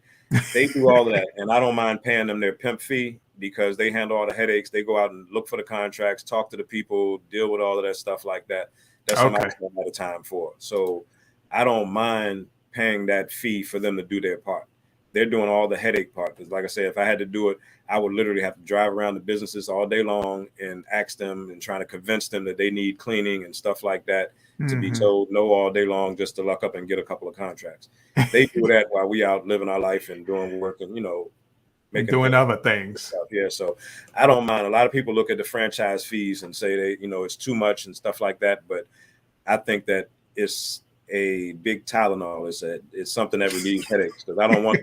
They do all of that, and I don't mind paying them their pimp fee because they handle all the headaches. They go out and look for the contracts, talk to the people, deal with all of that stuff like that. That's what I spend a lot of time for. So I don't mind paying that fee for them to do their part. They're doing all the headache part. Because like I said, if I had to do it, I would literally have to drive around the businesses all day long and ask them and trying to convince them that they need cleaning and stuff like that, to be told no all day long just to luck up and get a couple of contracts. They do that while we out living our life and doing work and, doing other things. Stuff. Yeah. So I don't mind. A lot of people look at the franchise fees and say it's too much and stuff like that. But I think that it's a big Tylenol. It's something that relieves headaches, because I don't want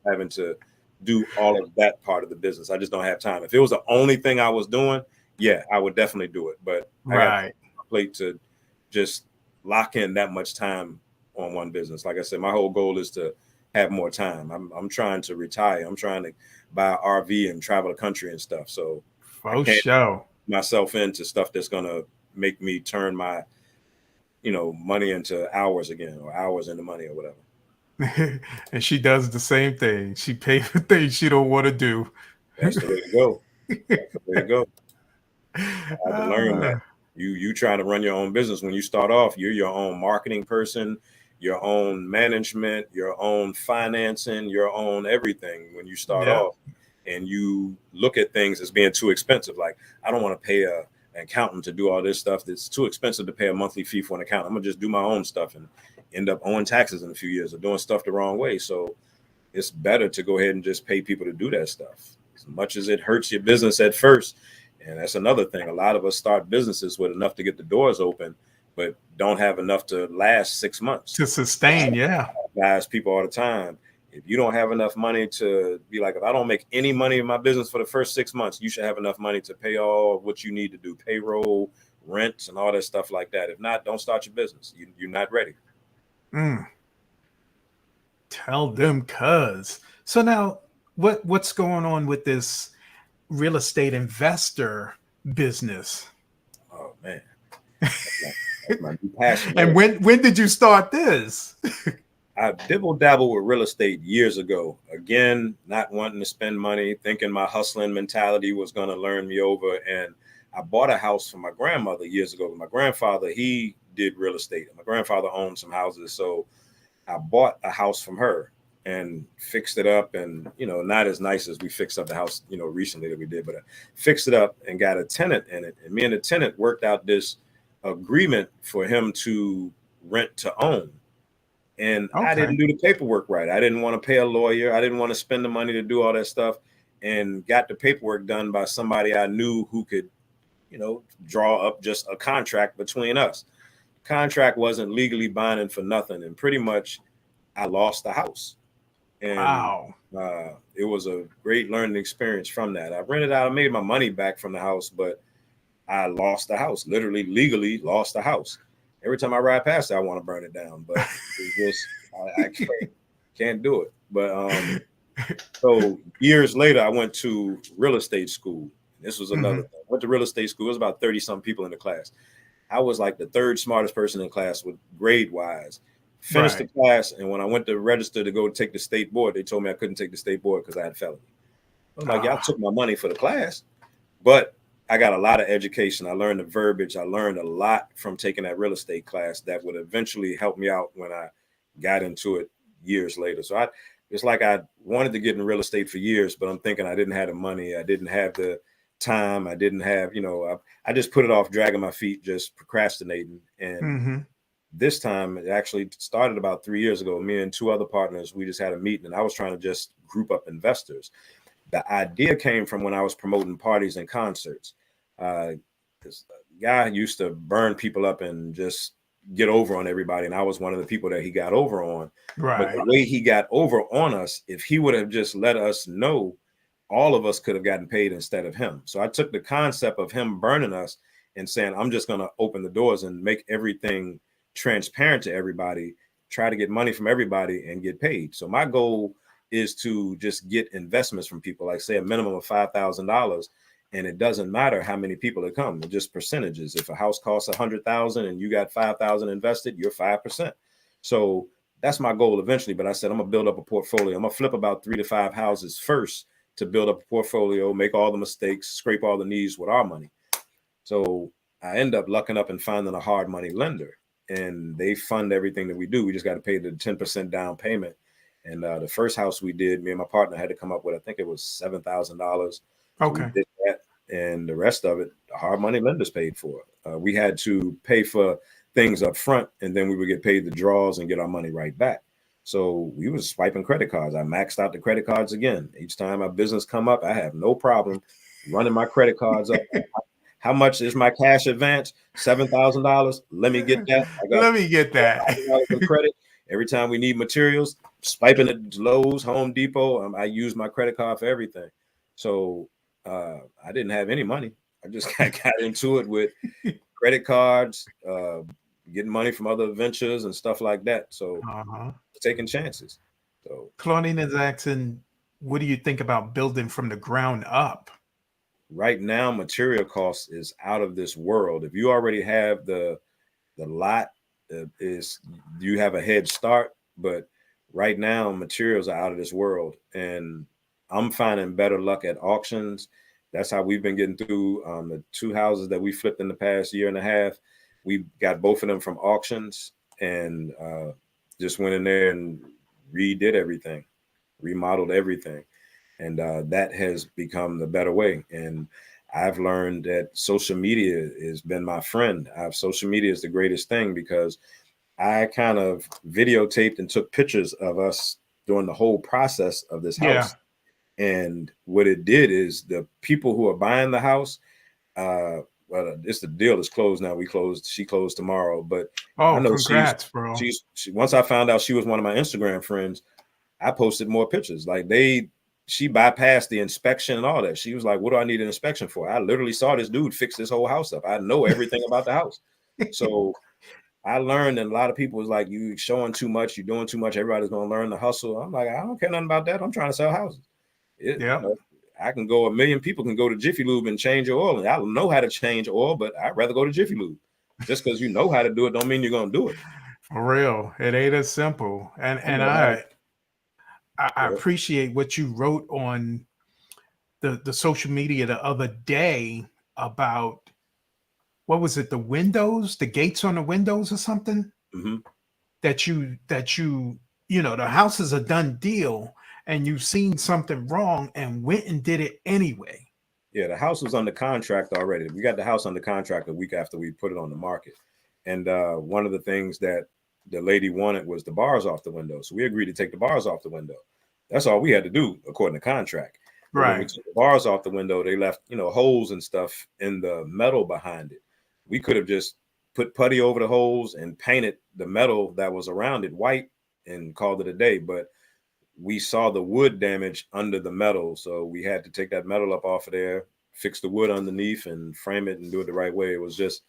having to do all of that part of the business. I just don't have time. If it was the only thing I was doing, yeah, I would definitely do it. But I got a plate to just lock in that much time on one business. Like I said, my whole goal is to have more time. I'm trying to retire. I'm trying to buy an RV and travel the country and stuff. So I can't show myself into stuff that's gonna make me turn my money into hours again, or hours into money, or whatever. And she does the same thing. She pays for things she don't want to do. That's the way to go. That's the way to go. I had to learn that. You trying to run your own business. When you start off, you're your own marketing person, your own management, your own financing, your own everything when you start off. And you look at things as being too expensive. Like, I don't want to pay an accountant to do all this stuff. It's too expensive to pay a monthly fee for an accountant. I'm gonna just do my own stuff and end up owing taxes in a few years or doing stuff the wrong way. So it's better to go ahead and just pay people to do that stuff, as much as it hurts your business at first. And that's another thing. A lot of us start businesses with enough to get the doors open, but don't have enough to last 6 months. To sustain, Guys, people all the time. If you don't have enough money to be like, if I don't make any money in my business for the first 6 months, you should have enough money to pay all what you need to do, payroll, rents, and all that stuff like that. If not, don't start your business. You're not ready. Tell them, cuz. So now what's going on with this real estate investor business? Oh man. That's my new passion. And when did you start this? I dibble dabble with real estate years ago. Again, not wanting to spend money, thinking my hustling mentality was going to learn me over. And I bought a house for my grandmother years ago. My grandfather, he did real estate. My grandfather owned some houses. So I bought a house from her and fixed it up. And, you know, not as nice as we fixed up the house, you know, recently that we did, but I fixed it up and got a tenant in it. And me and the tenant worked out this agreement for him to rent to own. And I didn't do the paperwork right. I didn't want to pay a lawyer. I didn't want to spend the money to do all that stuff, and got the paperwork done by somebody I knew who could, you know, draw up just a contract between us. Contract wasn't legally binding for nothing. And pretty much I lost the house. And Wow. It was a great learning experience from that. I rented out, I made my money back from the house, but I lost the house, literally legally lost the house. Every time I ride past it, I want to burn it down, but it's just I can't do it. But so years later, I went to real estate school. This was another thing. I went to real estate school. It was about 30-some people in the class. I was like the third smartest person in class with grade-wise. Finished the class, and when I went to register to go take the state board, they told me I couldn't take the state board because I had felony. I was like, y'all took my money for the class, but I got a lot of education. I learned the verbiage. I learned a lot from taking that real estate class that would eventually help me out when I got into it years later. So it's like I wanted to get in real estate for years, but I'm thinking I didn't have the money. I didn't have the time. I didn't have, you know, I just put it off, dragging my feet, just procrastinating. And this time it actually started about 3 years ago. Me and two other partners, we just had a meeting, and I was trying to just group up investors. The idea came from when I was promoting parties and concerts. This guy used to burn people up and just get over on everybody, and I was one of the people that he got over on. But the way he got over on us, if he would have just let us know, all of us could have gotten paid instead of him. So I took the concept of him burning us and saying, I'm just going to open the doors and make everything transparent to everybody, try to get money from everybody and get paid. So my goal is to just get investments from people, like say a minimum of $5,000. And it doesn't matter how many people that come, it's just percentages. If a house costs 100,000 and you got 5,000 invested, you're 5%. So that's my goal eventually. But I said, I'm gonna build up a portfolio. I'm gonna flip about 3 to 5 houses first to build up a portfolio, make all the mistakes, scrape all the knees with our money. So I end up lucking up and finding a hard money lender, and they fund everything that we do. We just got to pay the 10% down payment. And the first house we did, me and my partner had to come up with, I think it was $7,000. So we did that, and the rest of it, the hard money lenders paid for. We had to pay for things up front, and then we would get paid the draws and get our money right back. So we was swiping credit cards. I maxed out the credit cards again. Each time my business come up, I have no problem running my credit cards up. How much is my cash advance? $7,000. Let me get that. Let me get that. Credit. Every time we need materials, swiping at Lowe's, Home Depot, I use my credit card for everything. So I didn't have any money. I just got into it with credit cards, getting money from other ventures and stuff like that. So taking chances. So Claudine is asking, what do you think about building from the ground up? Right now, material costs is out of this world. If you already have the lot, you have a head start. But right now, materials are out of this world, and I'm finding better luck at auctions. That's how we've been getting through the 2 houses that we flipped in the past year and a half. We got both of them from auctions, and just went in there and redid everything, remodeled everything. And that has become the better way. And I've learned that social media has been my friend. Social media is the greatest thing, because I kind of videotaped and took pictures of us during the whole process of this house. And what it did is the people who are buying the house, well, it's the deal is closed now. She closed tomorrow, but I know congrats, bro. Once I found out she was one of my Instagram friends, I posted more pictures. Like she bypassed the inspection and all that. She was like, what do I need an inspection for? I literally saw this dude fix this whole house up. I know everything about the house. So I learned that a lot of people was like, you showing too much, you're doing too much. Everybody's going to learn the hustle. I'm like, I don't care nothing about that. I'm trying to sell houses. You know, I can go, 1 million people can go to Jiffy Lube and change your oil. And I don't know how to change oil, but I'd rather go to Jiffy Lube. Just because you know how to do it don't mean you're going to do it. For real. It ain't as simple. And I'm and gonna have, I appreciate what you wrote on the social media the other day about, what was it, the windows, the gates on the windows or something, hmm that you you know, the house is a done deal and you've seen something wrong and went and did it anyway. Yeah, the house was under contract already. We got the house under contract a week after we put it on the market. And one of the things that the lady wanted was the bars off the window. So we agreed to take the bars off the window. That's all we had to do according to contract. But when we Right. took the bars off the window, they left, holes and stuff in the metal behind it. We could have just put putty over the holes and painted the metal that was around it white and called it a day. But we saw the wood damage under the metal, so we had to take that metal up off of there, fix the wood underneath, and frame it and do it the right way. It was just,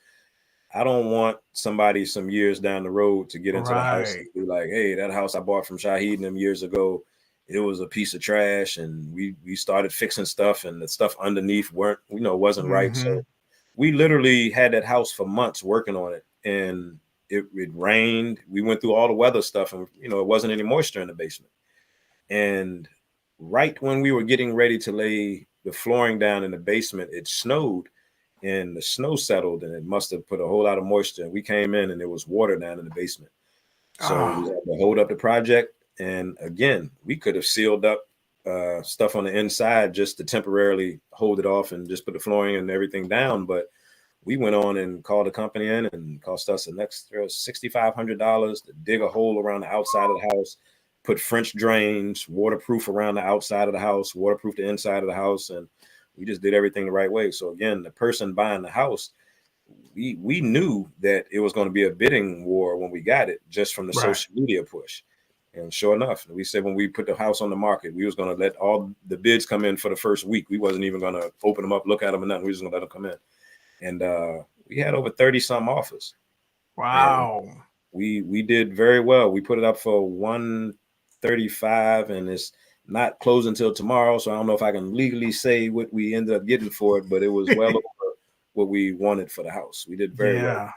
I don't want somebody some years down the road to get into the house Right. and be like, "Hey, that house I bought from Shahid and them years ago, it was a piece of trash," and we started fixing stuff, and the stuff underneath wasn't right. Hmm. So we literally had that house for months working on it, and it rained. We went through all the weather stuff, and it wasn't any moisture in the basement. And right when we were getting ready to lay the flooring down in the basement, it snowed and the snow settled and it must have put a whole lot of moisture. And we came in and there was water down in the basement. So we Oh, had to hold up the project. And again, we could have sealed up stuff on the inside just to temporarily hold it off and just put the flooring and everything down. But we went on and called the company in and cost us an extra $6,500 to dig a hole around the outside of the house, put French drains, waterproof around the outside of the house, waterproof the inside of the house, and we just did everything the right way. So again, the person buying the house, we knew that it was going to be a bidding war when we got it, just from the right. social media push. And sure enough, we said when we put the house on the market, we was going to let all the bids come in for the first week. We wasn't even going to open them up, look at them, and nothing. We was going to let them come in. And we had over 30 some offers, and Wow. we did very well. We put it up for 135, and it's not closing until tomorrow. So I don't know if I can legally say what we ended up getting for it, but it was well over what we wanted for the house. We did very well. Yeah,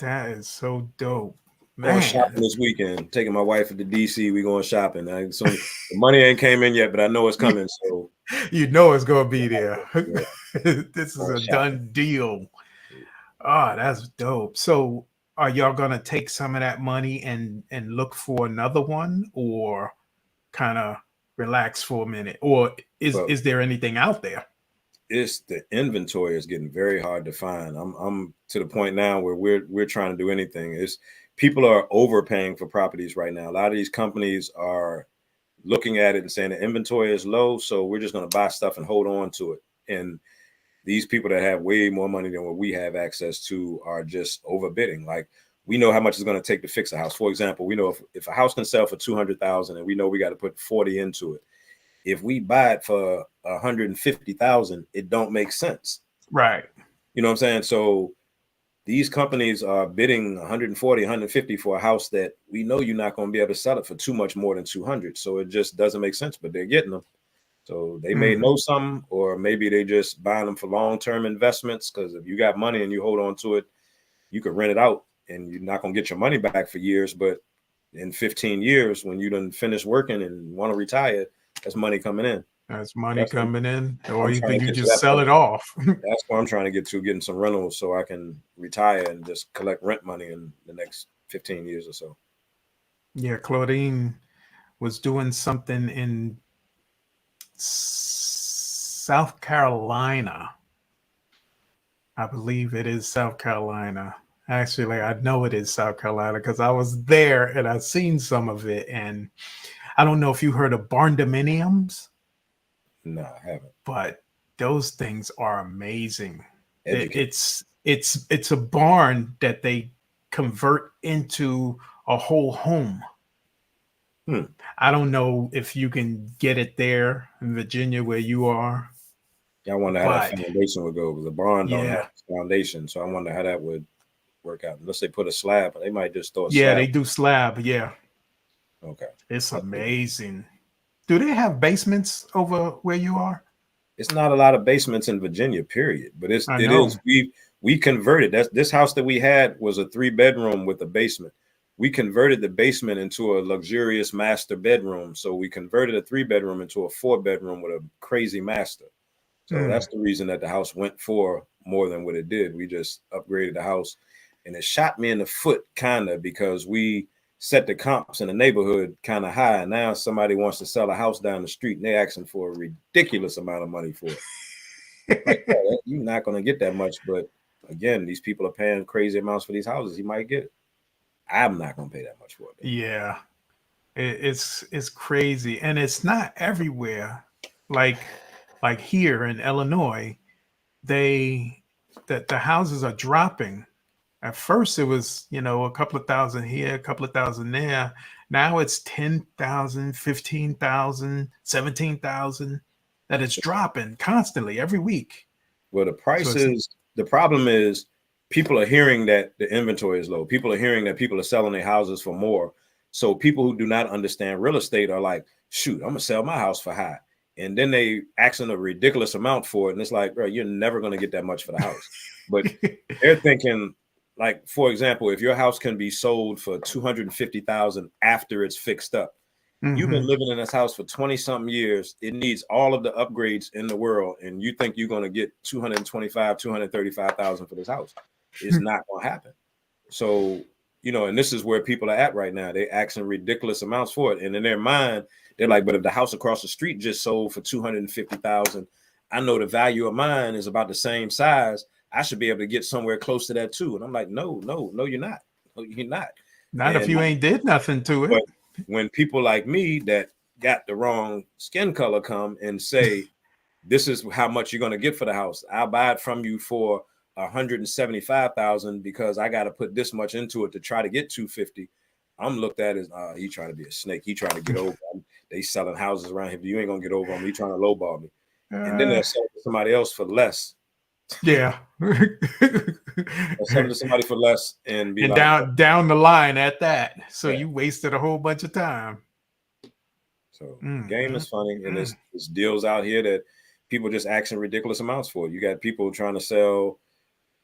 that is so dope, Going shopping man. this weekend, taking my wife to DC. We going shopping. The money ain't came in yet, but I know it's coming. So You know it's gonna be there. yeah, This is going a shopping. done deal. Oh, that's dope. So are y'all gonna take some of that money and look for another one, or kind of relax for a minute? Or But is there anything out there? it's the inventory is getting very hard to find. I'm to the point now where we're trying to do anything. It's people are overpaying for properties right now. A lot of these companies are looking at it and saying the inventory is low, so we're just going to buy stuff and hold on to it. And these people that have way more money than what we have access to are just overbidding. Like, we know how much it's going to take to fix a house. For example, we know if a house can sell for 200,000 and we know we got to put 40 into it. If we buy it for 150,000, it don't make sense. Right. You know what I'm saying? So these companies are bidding 140, 150 for a house that we know you're not going to be able to sell it for too much more than 200. So it just doesn't make sense, but they're getting them. So they may Mm, know something, or maybe they just buying them for long-term investments. Because if you got money and you hold on to it, you could rent it out and you're not going to get your money back for years. But in 15 years, when you done finish working and want to retire, that's money coming in. that's money That's what coming in, or I'm trying either to you get to just that sell point. it off. That's what I'm trying to get to, getting some rentals so I can retire and just collect rent money in the next 15 years or so. Yeah, Claudine was doing something in South Carolina. I believe it is South Carolina. Actually, I know it is South Carolina because I was there and I seen some of it. And I don't know if you heard of barn dominiums, No, I haven't. but those things are amazing. Educate. It's a barn that they convert into a whole home. Hmm. I don't know if you can get it there in Virginia where you are, Yeah, I wonder how that but foundation would go, because the barn don't have yeah, a foundation. So I wonder how that would work out. Unless they put a slab, they might just throw a yeah, slab. they do slab. Yeah, Okay. it's That's cool. amazing. Do they have basements over where you are? It's not a lot of basements in Virginia, period. But I it know. is We converted this house that we had was a 3-bedroom with a basement. We converted the basement into a luxurious master bedroom. So we converted a 3-bedroom into a 4-bedroom with a crazy master. So that's the reason that the house went for more than what it did. We just upgraded the house, and it shot me in the foot kind of because we set the comps in the neighborhood kind of high. And now somebody wants to sell a house down the street and they're asking for a ridiculous amount of money for it. Like, oh, you're not going to get that much. But again, these people are paying crazy amounts for these houses. You might get it. I'm not going to pay that much for it. Though. Yeah. It's crazy. And it's not everywhere. Like here in Illinois, the houses are dropping. At first it was, a couple of thousand here, a couple of thousand there. Now it's 10,000, 15,000, 17,000 that it's dropping constantly every week. Well, the problem is people are hearing that the inventory is low. People are hearing that people are selling their houses for more. So people who do not understand real estate are like, shoot, I'm going to sell my house for high. And then they asking a ridiculous amount for it. And it's like, bro, you're never going to get that much for the house. But they're thinking, like, for example, if your house can be sold for $250,000 after it's fixed up, you've been living in this house for 20 something years. It needs all of the upgrades in the world. And you think you're going to get $235,000 for this house. It's not going to happen. So, and this is where people are at right now. They're asking ridiculous amounts for it. And in their mind, they're like, but if the house across the street just sold for $250,000, I know the value of mine is about the same size. I should be able to get somewhere close to that too. And I'm like, no, you're not. No, you're not. Not if you ain't did nothing to it. But when people like me that got the wrong skin color come and say, this is how much you're going to get for the house. I'll buy it from you for $175,000 because I got to put this much into it to try to get $250,000. I'm looked at as he trying to be a snake. He trying to get over. They selling houses around here. You ain't gonna get over him. He trying to lowball me, and then they'll sell it to somebody else for less. Yeah, they'll sell it to somebody for less and be down the line at that. So you wasted a whole bunch of time. So the game is funny, and there's deals out here that people just asking ridiculous amounts for. You got people trying to sell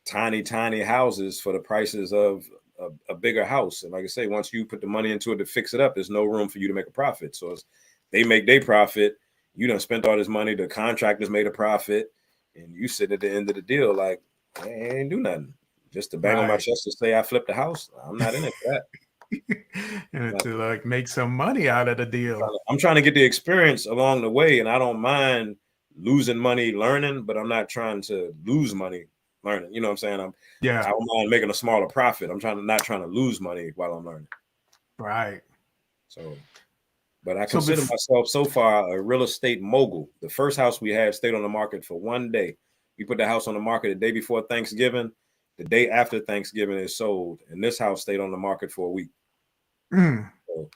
tiny houses for the prices of a bigger house. And like I say, once you put the money into it to fix it up, there's no room for you to make a profit. So they make their profit. You done spent all this money. The contractors made a profit, and you sit at the end of the deal like, I ain't do nothing. Just to bang on my chest to say I flipped the house. I'm not in it for that. And to like make some money out of the deal. I'm trying to get the experience along the way, and I don't mind losing money learning, but I'm not trying to lose money learning. You know what I'm saying? I don't mind making a smaller profit. I'm not trying to lose money while I'm learning. Right. So, but I consider myself so far a real estate mogul. The first house we had stayed on the market for one day. We put the house on the market the day before Thanksgiving. The day after Thanksgiving it sold, and this house stayed on the market for a week. So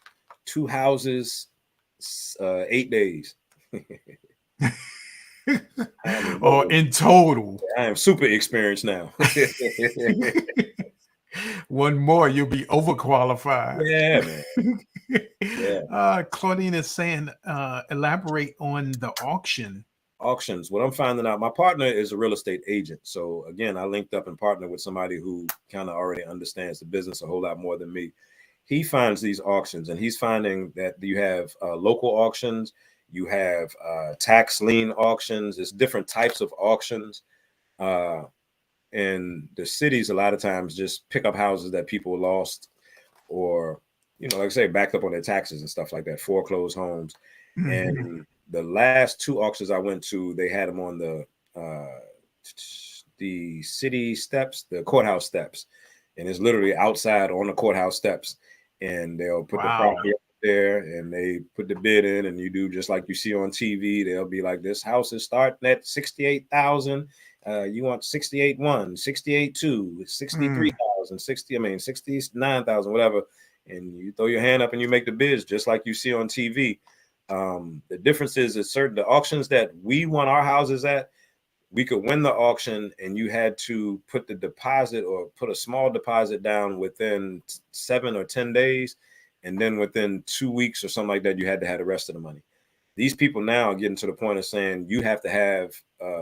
2 houses, 8 days. In total. I am super experienced now. One more, you'll be overqualified. Yeah, man. Yeah. Claudine is saying, elaborate on the auction. Auctions. What I'm finding out, my partner is a real estate agent. So again, I linked up and partnered with somebody who kind of already understands the business a whole lot more than me. He finds these auctions, and he's finding that you have local auctions. You have tax lien auctions. There's different types of auctions. And the cities a lot of times just pick up houses that people lost or, like I say, backed up on their taxes and stuff like that, foreclosed homes. And the last 2 auctions I went to, they had them on the city steps, the courthouse steps. And it's literally outside on the courthouse steps. And they'll put the property up there and they put the bid in, and you do just like you see on TV. They'll be like, this house is starting at 68,000. You want 68.1, 68.2, 63,000, 69,000, whatever. And you throw your hand up and you make the bids just like you see on TV. The difference is the auctions that we won our houses at, we could win the auction and you had to put the deposit or put a small deposit down within 7 or 10 days. And then within 2 weeks or something like that, you had to have the rest of the money. these people now are getting to the point of saying you have to have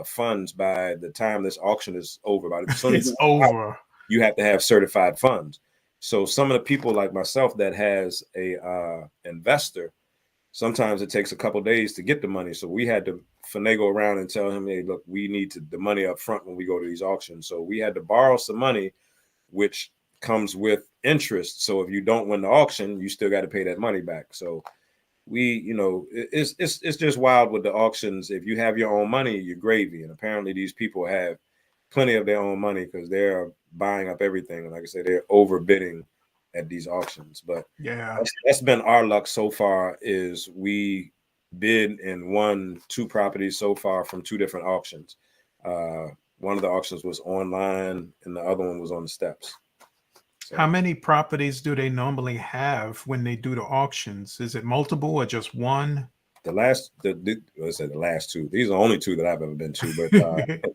funds by the time this auction is over. By as soon as It's over. you have to have certified funds. So some of the people like myself that has a investor, sometimes it takes a couple of days to get the money. So we had to finagle around and tell him, hey, look, we need the money up front when we go to these auctions. So we had to borrow some money, which comes with interest. So if you don't win the auction, you still got to pay that money back. So it's just wild with the auctions. If you have your own money, you're gravy. And apparently these people have plenty of their own money because they're buying up everything. And like I said, they're overbidding at these auctions. But Yeah, that's been our luck so far, is we bid and won 2 properties so far from 2 different auctions. One of the auctions was online and the other one was on the steps. So, how many properties do they normally have when they do the auctions? Is it multiple or just one? let's say the last 2. These are the only 2 that I've ever been to. But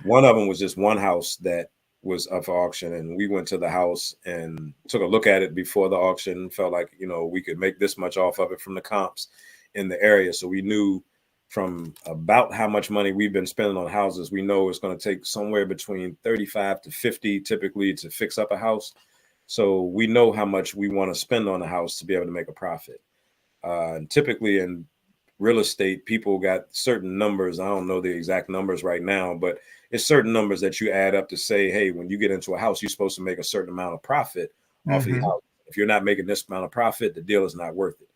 one of them was just one house that was up for auction, and we went to the house and took a look at it before the auction. Felt like we could make this much off of it from the comps in the area. So we knew from about how much money we've been spending on houses, we know it's going to take somewhere between 35 to 50 typically to fix up a house. So we know how much we want to spend on a house to be able to make a profit. And typically in real estate, people got certain numbers. I don't know the exact numbers right now, but it's certain numbers that you add up to say, hey, when you get into a house, you're supposed to make a certain amount of profit off of the house. If you're not making this amount of profit, the deal is not worth it.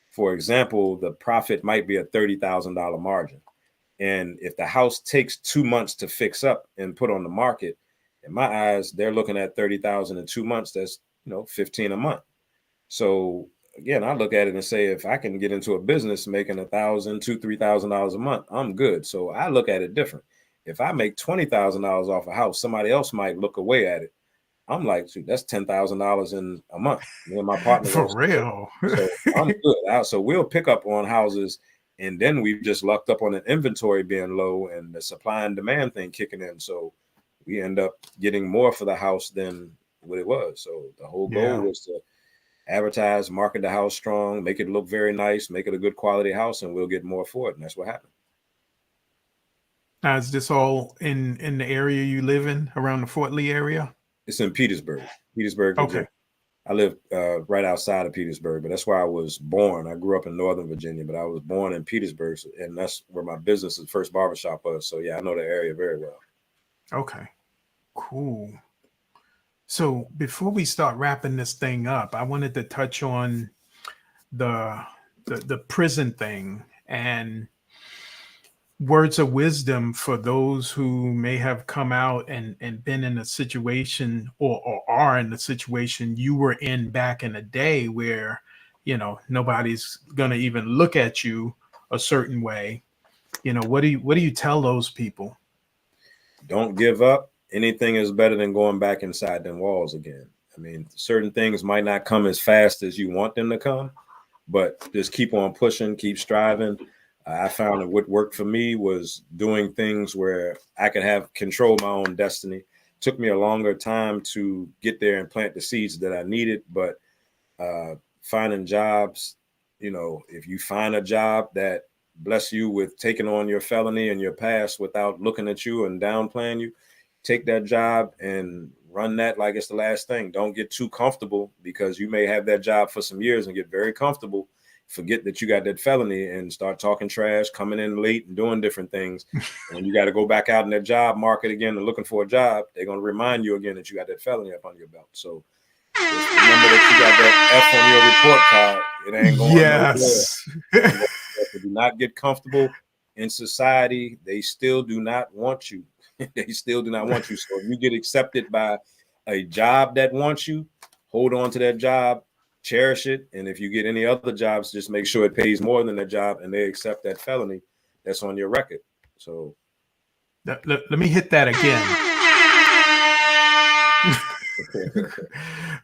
For example, the profit might be a $30,000 margin. And if the house takes 2 months to fix up and put on the market, in my eyes, they're looking at 30,000 in 2 months. That's 15 a month. So again, I look at it and say, if I can get into a business making $1,000, $2,000, $3,000 a month, I'm good. So I look at it different. If I make $20,000 off a house, somebody else might look away at it. I'm like, shoot, that's $10,000 in a month. Me and my partner. For real. So I'm good. So we'll pick up on houses, and then we've just lucked up on an inventory being low and the supply and demand thing kicking in. So we end up getting more for the house than what it was. So the whole goal was to advertise, market the house strong, make it look very nice, make it a good quality house, and we'll get more for it. And that's what happened. Now, is this all in the area you live in, around the Fort Lee area? It's in Petersburg, Virginia. Okay. I live right outside of Petersburg, but that's where I was born. I grew up in Northern Virginia, but I was born in Petersburg, and that's where my business's first barbershop was. So yeah, I know the area very well. Okay, cool. So before we start wrapping this thing up, I wanted to touch on the prison thing and words of wisdom for those who may have come out and been in a situation or are in the situation you were in back in the day where, nobody's going to even look at you a certain way. What do you tell those people? Don't give up. Anything is better than going back inside them walls again. I mean, certain things might not come as fast as you want them to come, but just keep on pushing, keep striving. I found that what worked for me was doing things where I could have control my own destiny. Took me a longer time to get there and plant the seeds that I needed, but finding jobs, if you find a job that bless you with taking on your felony and your past without looking at you and downplaying you, take that job and run that like it's the last thing. Don't get too comfortable, because you may have that job for some years and get very comfortable, forget that you got that felony and start talking trash, coming in late and doing different things. And you got to go back out in that job market again and looking for a job. They're going to remind you again that you got that felony up on your belt. So just remember that you got that F on your report card. It ain't going nowhere. Do not get comfortable in society. They still do not want you. They still do not want you. So if you get accepted by a job that wants you, hold on to that job, cherish it. And if you get any other jobs, just make sure it pays more than that job and they accept that felony that's on your record. So let me hit that again.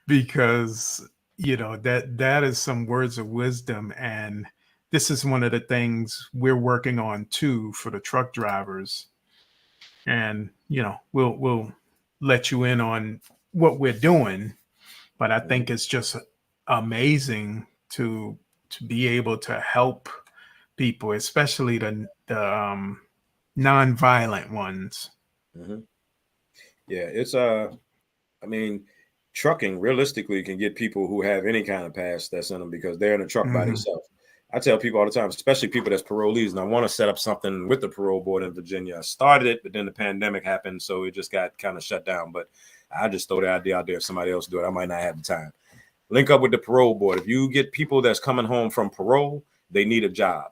Because that is some words of wisdom, and this is one of the things we're working on too for the truck drivers. And we'll let you in on what we're doing, but I think it's just amazing to be able to help people, especially the non-violent ones. Mm-hmm. Yeah, it's I mean, trucking realistically can get people who have any kind of past that's in them because they're in a truck by themselves. I tell people all the time, especially people that's parolees, and I want to set up something with the parole board in Virginia. I started it, but then the pandemic happened, so it just got kind of shut down. But I just throw the idea out there. If somebody else do it, I might not have the time. Link up with the parole board. If you get people that's coming home from parole, they need a job.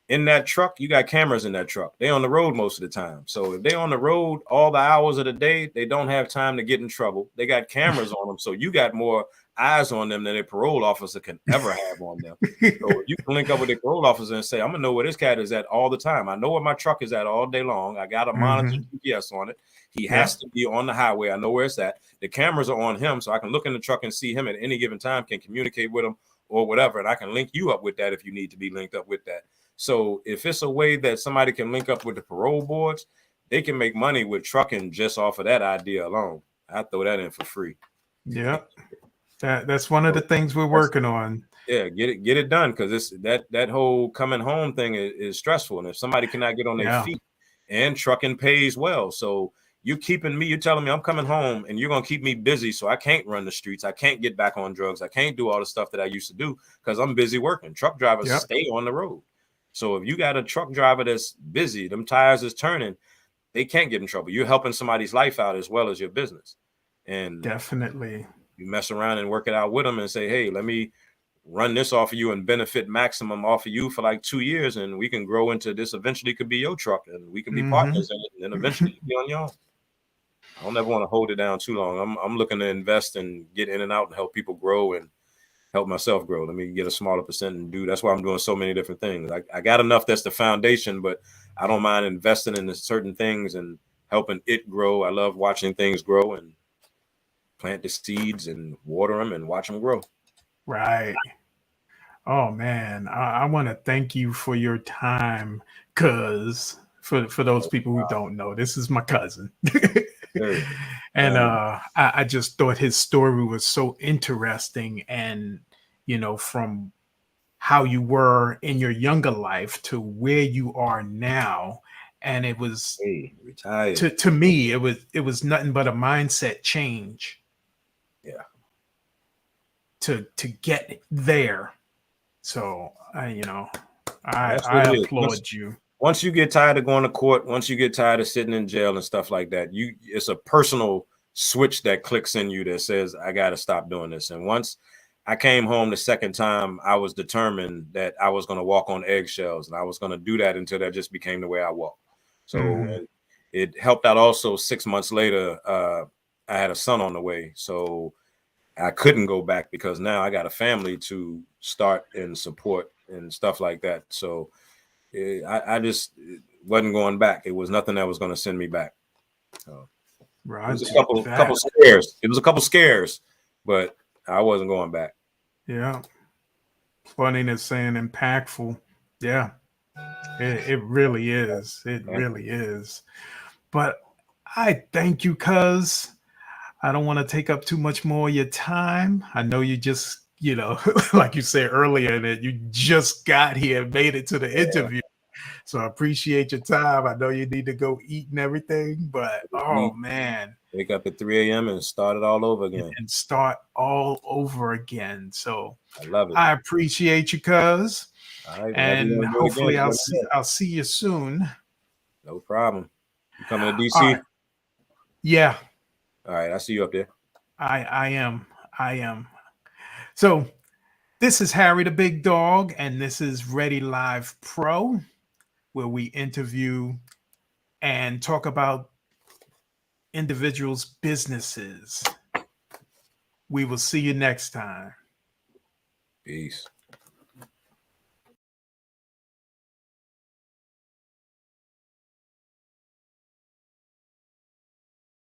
In that truck, you got cameras in that truck. They on the road most of the time. So if they on the road all the hours of the day, they don't have time to get in trouble. They got cameras on them. So you got more eyes on them than a parole officer can ever have on them. So you can link up with a parole officer and say, I'm going to know where this cat is at all the time. I know where my truck is at all day long. I got a monitor GPS on it. He has to be on the highway. I know where it's at. The cameras are on him, so I can look in the truck and see him at any given time, can communicate with him or whatever. And I can link you up with that if you need to be linked up with that. So if it's a way that somebody can link up with the parole boards, they can make money with trucking just off of that idea alone. I throw that in for free. Yeah, that's one of the things we're working on. Yeah, get it done, because it's that whole coming home thing is stressful, and if somebody cannot get on their feet, and trucking pays well, so you're telling me I'm coming home and you're gonna keep me busy, so I can't run the streets, I can't get back on drugs, I can't do all the stuff that I used to do because I'm busy working. Truck drivers stay on the road. So if you got a truck driver that's busy, them tires is turning, they can't get in trouble. You're helping somebody's life out as well as your business. And definitely you mess around and work it out with them and say, hey, let me run this off of you and benefit maximum off of you for like 2 years, and we can grow into this. Eventually could be your truck and we can be partners in it, and then eventually you'll be on your own. I don't ever want to hold it down too long. I'm looking to invest and get in and out and help people grow and help myself grow. Let me get a smaller percent and do. That's why I'm doing so many different things. I got enough that's the foundation, but I don't mind investing in certain things and helping it grow. I love watching things grow and plant the seeds and water them and watch them grow. Right. Oh man, I want to thank you for your time, because for those people who don't know, this is my cousin. And I just thought his story was so interesting, and from how you were in your younger life to where you are now, and it was retired. To me it was nothing but a mindset change. Yeah. To get there. So I applaud you. Once you get tired of going to court, once you get tired of sitting in jail and stuff like that, it's a personal switch that clicks in you that says, I got to stop doing this. And once I came home the second time, I was determined that I was going to walk on eggshells, and I was going to do that until that just became the way I walk. So it helped out. Also, 6 months later, I had a son on the way. So I couldn't go back because now I got a family to start and support and stuff like that. So I just wasn't going back. It was nothing that was going to send me back. So it was a couple scares. It was a couple scares, but I wasn't going back. Yeah. Funny to saying impactful. Yeah. It really is. It really is. But I thank you, cuz I don't want to take up too much more of your time. I know you just, like you said earlier, that you just got here and made it to the interview. So I appreciate your time. I know you need to go eat and everything, but man. Wake up at 3 a.m. and start it all over again. So I love it. I appreciate you, cuz. And hopefully I'll see you soon. No problem. You coming to DC? Yeah. All right, I see you up there. I am. So this is Harry the Big Dog, and this is ReadyLivePro, where we interview and talk about individuals' businesses. We will see you next time. Peace.